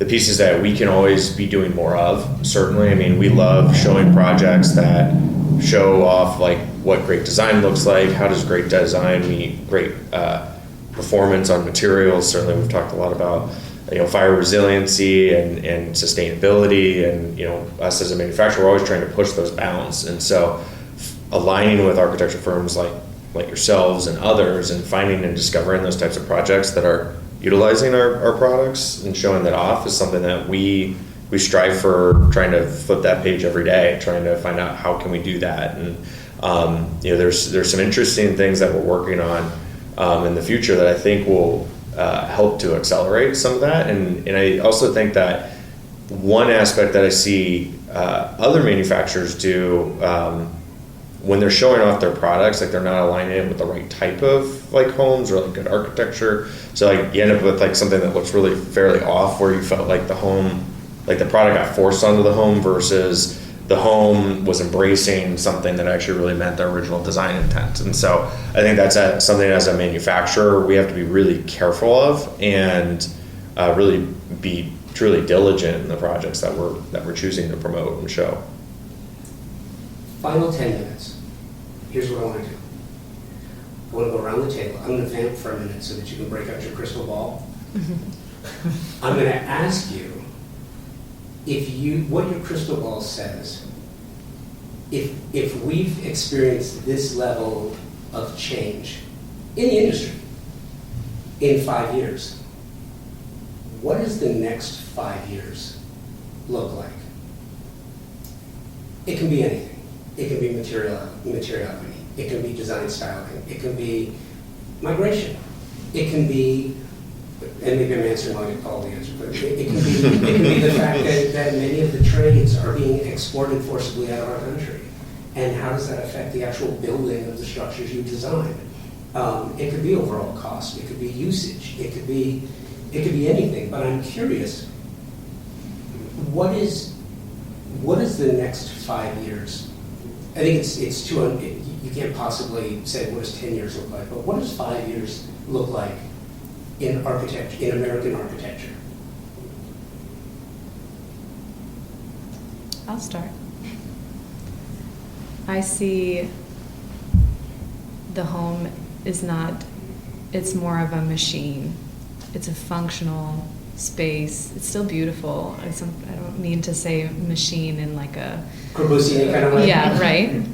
pieces that we can always be doing more of. Certainly, I mean, we love showing projects that show off like what great design looks like. How does great design meet great performance on materials? Certainly, we've talked a lot about fire resiliency and sustainability, and us as a manufacturer, we're always trying to push those bounds. And so, aligning with architecture firms like yourselves and others, and finding and discovering those types of projects that are utilizing our products and showing that off is something that we strive for, trying to flip that page every day, trying to find out how can we do that. And there's some interesting things that we're working on in the future that I think will help to accelerate some of that. And I also think that one aspect that I see other manufacturers do when they're showing off their products, like they're not aligning it with the right type of like homes or like good architecture. So like you end up with like something that looks really fairly off, where you felt like the home, like the product got forced onto the home versus the home was embracing something that actually really meant the original design intent. And so I think that's something as a manufacturer we have to be really careful of, and really be truly diligent in the projects that we're choosing to promote and show. Final 10 minutes. Here's what I want to do. I want to go around the table. I'm going to vamp for a minute so that you can break out your crystal ball. I'm going to ask you what your crystal ball says. If we've experienced this level of change in the industry in 5 years, what does the next 5 years look like? It can be anything. It can be materiality. It can be design styling. It can be migration. It can be, and maybe I'm answering all the answers, but it can be the fact that many of the trades are being exported forcibly out of our country. And how does that affect the actual building of the structures you design? It could be overall cost. It could be usage. It could be anything. But I'm curious, what is the next 5 years? I think it's too, you can't possibly say what does 10 years look like, but what does 5 years look like in architecture, in American architecture? I'll start. I see the home is not, it's more of a machine. It's a functional space. It's still beautiful. I don't mean to say machine in like a Corbusier kind of way. Yeah, right.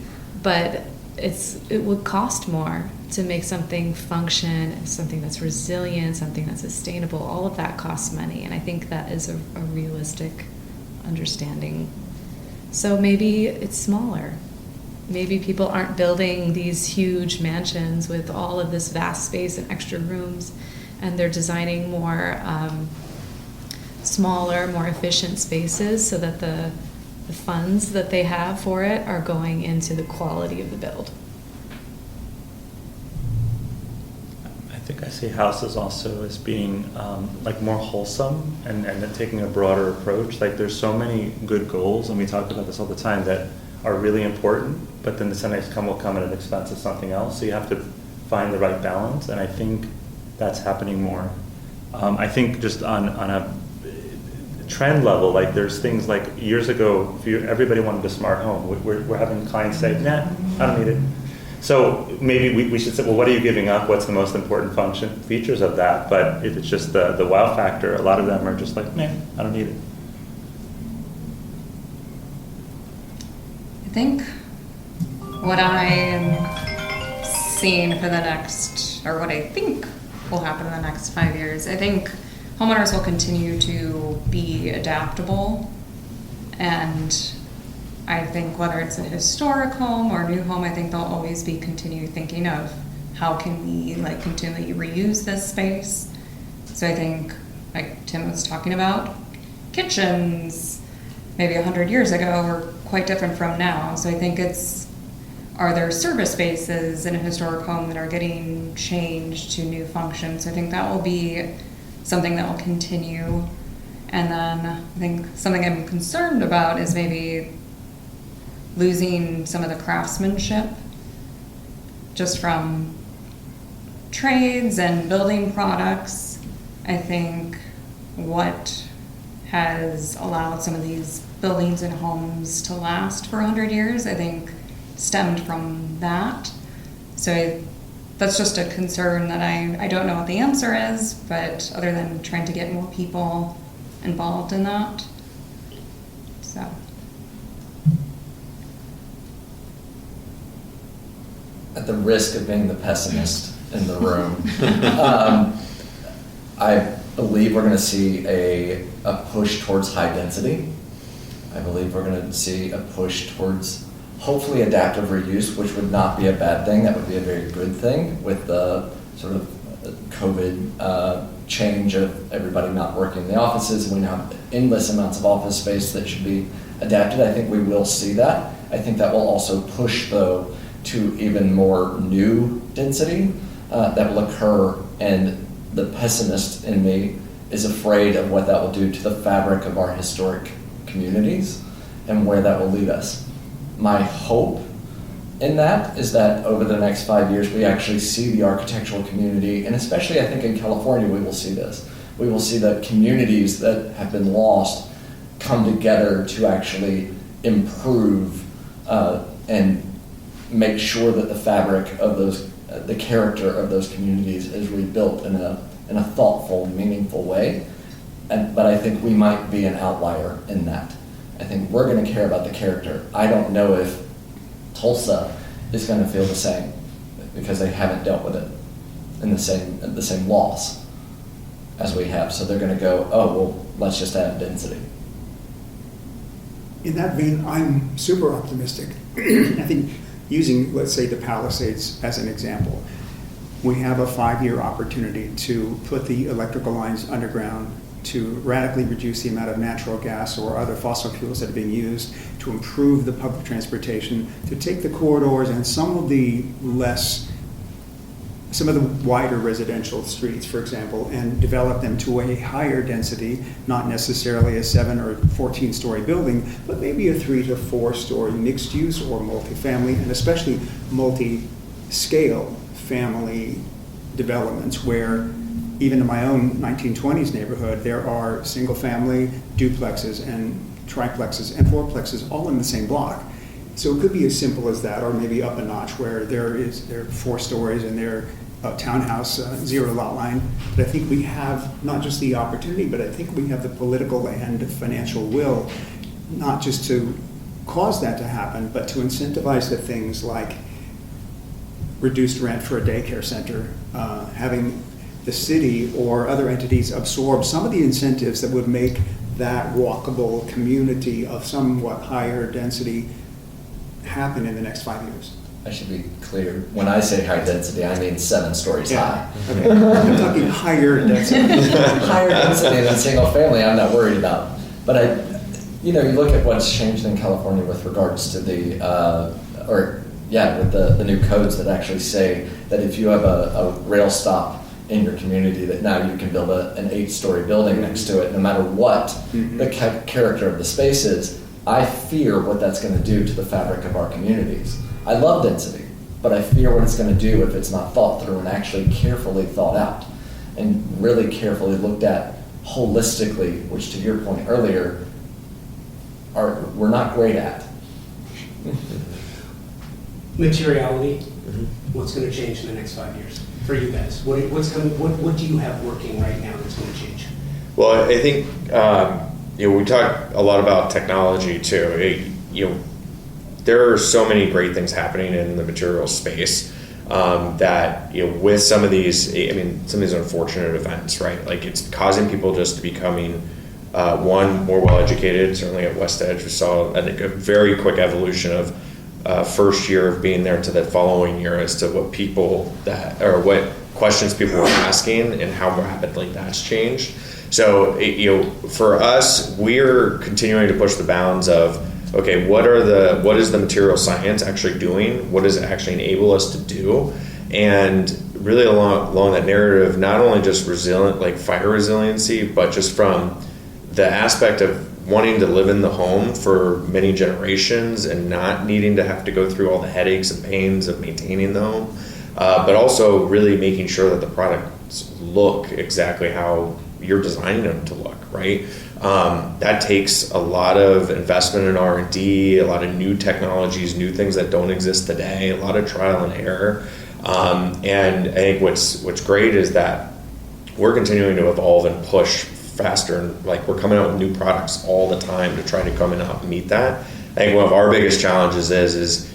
But it would cost more to make something function, something that's resilient, something that's sustainable. All of that costs money, and I think that is a realistic understanding. So maybe it's smaller. Maybe people aren't building these huge mansions with all of this vast space and extra rooms, and they're designing more smaller, more efficient spaces so that the funds that they have for it are going into the quality of the build. I think I see houses also as being like more wholesome and then taking a broader approach. Like there's so many good goals, and we talk about this all the time, that are really important, but then the Sundays will come at an expense of something else. So you have to find the right balance, and I think that's happening more. I think just on a trend level, like there's things like years ago, everybody wanted a smart home. We're having clients say, nah, I don't need it. So maybe we should say, well, what are you giving up? What's the most important features of that? But if it's just the wow factor, a lot of them are just like, nah, I don't need it. I think what I am seeing for the next, or what I think will happen in the next 5 years, I think homeowners will continue to be adaptable, and I think whether it's a historic home or a new home, I think they'll always be continue thinking of how can we like continually reuse this space. So I think, like Tim was talking about, kitchens maybe 100 years ago were quite different from now. So I think are there service spaces in a historic home that are getting changed to new functions? I think that will be something that will continue. And then I think something I'm concerned about is maybe losing some of the craftsmanship just from trades and building products. I think what has allowed some of these buildings and homes to last for 100 years, I think stemmed from that. So that's just a concern that I don't know what the answer is, but other than trying to get more people involved in that. So. At the risk of being the pessimist in the room, I believe we're going to see a push towards high density. I believe we're going to see a push towards hopefully adaptive reuse, which would not be a bad thing. That would be a very good thing with the sort of COVID change of everybody not working in the offices, and we now have endless amounts of office space that should be adapted. I think we will see that. I think that will also push, though, to even more new density that will occur, and the pessimist in me is afraid of what that will do to the fabric of our historic communities and where that will lead us. My hope in that is that over the next 5 years we actually see the architectural community, and especially I think in California we will see this. We will see the communities that have been lost come together to actually improve and make sure that the fabric of those, the character of those communities is rebuilt in a thoughtful, meaningful way. But I think we might be an outlier in that. I think we're going to care about the character. I don't know if Tulsa is going to feel the same because they haven't dealt with it in the same loss as we have. So they're going to go, oh, well, let's just add density. In that vein, I'm super optimistic. I think using, let's say, the Palisades as an example, we have a 5-year opportunity to put the electrical lines underground, to radically reduce the amount of natural gas or other fossil fuels that are being used, to improve the public transportation, to take the corridors and some of the wider residential streets, for example, and develop them to a higher density, not necessarily a 7 or 14-story building, but maybe a 3 to 4-story mixed use or multifamily, and especially multi-scale family developments where even in my own 1920s neighborhood, there are single-family duplexes and triplexes and fourplexes all in the same block. So it could be as simple as that, or maybe up a notch where there are 4 stories and they're a townhouse, 0 lot line. But I think we have not just the opportunity, but I think we have the political and financial will, not just to cause that to happen, but to incentivize the things like reduced rent for a daycare center, having the city or other entities absorb some of the incentives that would make that walkable community of somewhat higher density happen in the next 5 years. I should be clear, when I say high density, I mean 7 stories high. Okay. I'm talking higher density. Higher density than single family, I'm not worried about. But you look at what's changed in California with regards to the new codes that actually say that if you have a rail stop in your community, that now you can build an 8-story building next to it, no matter what the character of the space is. I fear what that's going to do to the fabric of our communities. I love density, but I fear what it's going to do if it's not thought through and actually carefully thought out and really carefully looked at holistically, which to your point earlier, we're not great at. Materiality, what's going to change in the next 5 years for you guys? What do you have working right now that's going to change? Well, I think we talk a lot about technology too. There are so many great things happening in the materials space that with some of these unfortunate events, right? Like it's causing people just to becoming more well educated. Certainly at West Edge, we saw I think a very quick evolution of first year of being there to the following year as to what questions people were asking and how rapidly that's changed. So for us, we're continuing to push the bounds of, okay, what is the material science actually doing? What does it actually enable us to do? And really along that narrative, not only just resilient, like fire resiliency, but just from the aspect of wanting to live in the home for many generations and not needing to have to go through all the headaches and pains of maintaining the home, but also really making sure that the products look exactly how you're designing them to look, right? That takes a lot of investment in R&D, a lot of new technologies, new things that don't exist today, a lot of trial and error. And I think what's great is that we're continuing to evolve and push faster, and like we're coming out with new products all the time to try to come and out and meet that. I think one of our biggest challenges is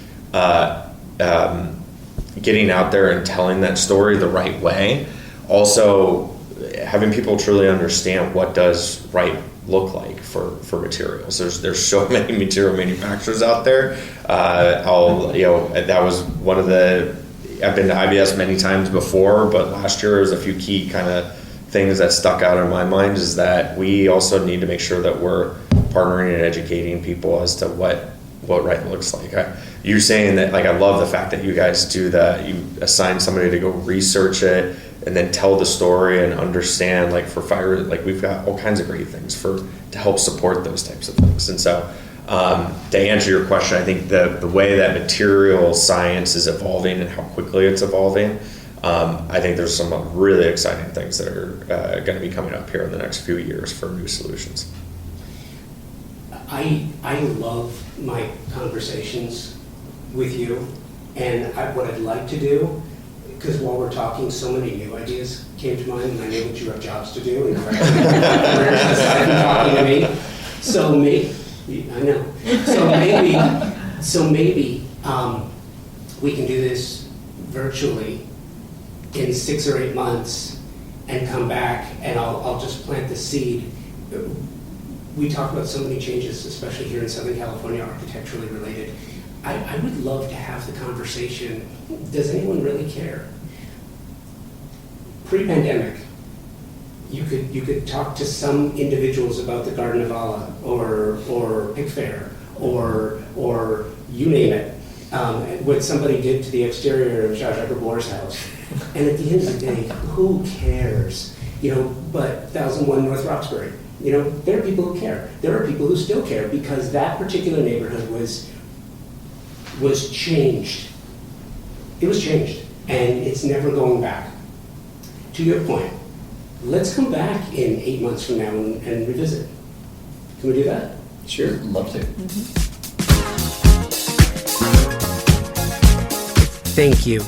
getting out there and telling that story the right way. Also, having people truly understand what does right look like for materials. There's so many material manufacturers out there. That was one of I've been to IBS many times before, but last year was a few key kind of things that stuck out in my mind is that we also need to make sure that we're partnering and educating people as to what right looks like. You're saying that, like, I love the fact that you guys do that. You assign somebody to go research it and then tell the story and understand, like for fire, like we've got all kinds of great things to help support those types of things. And so to answer your question, I think the way that material science is evolving and how quickly it's evolving, I think there's some really exciting things that are going to be coming up here in the next few years for new solutions. I love my conversations with you, and what I'd like to do, because while we're talking, so many new ideas came to mind, and I know that you have jobs to do, and you're talking to me. So maybe we can do this virtually in 6 or 8 months and come back, and I'll just plant the seed. We talk about so many changes, especially here in Southern California, architecturally related. I would love to have the conversation. Does anyone really care? Pre-pandemic, you could talk to some individuals about the Garden of Allah or Pick Fair or you name it, what somebody did to the exterior of Zsa Zsa Gabor's house. And at the end of the day, who cares? But 1001 North Roxbury. There are people who care. There are people who still care because that particular neighborhood was changed. It was changed, and it's never going back. To your point, let's come back in 8 months from now and revisit. Can we do that? Sure. Love to. Thank you.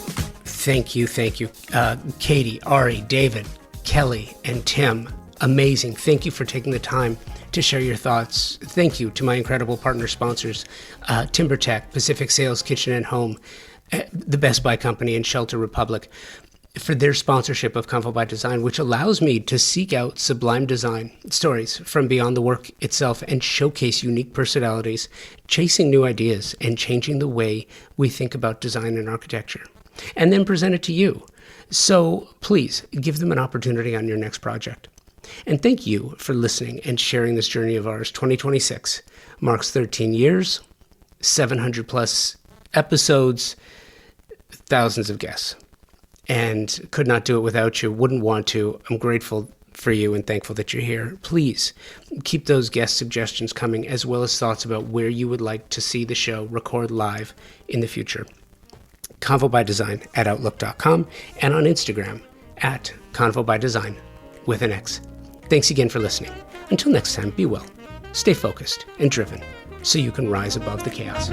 Katie, Ari, David, Kelly, and Tim. Amazing. Thank you for taking the time to share your thoughts. Thank you to my incredible partner sponsors, TimberTech, Pacific Sales Kitchen and Home, the Best Buy Company and Shelter Republic for their sponsorship of Convo by Design, which allows me to seek out sublime design stories from beyond the work itself and showcase unique personalities, chasing new ideas and changing the way we think about design and architecture, and then present it to you. So please give them an opportunity on your next project. And thank you for listening and sharing this journey of ours. 2026 marks 13 years, 700 plus episodes, thousands of guests. And could not do it without you, wouldn't want to. I'm grateful for you and thankful that you're here. Please keep those guest suggestions coming, as well as thoughts about where you would like to see the show record live in the future. Convo by Design at Outlook.com and on Instagram at Convo by Design with an X. Thanks again for listening. Until next time, be well, stay focused and driven so you can rise above the chaos.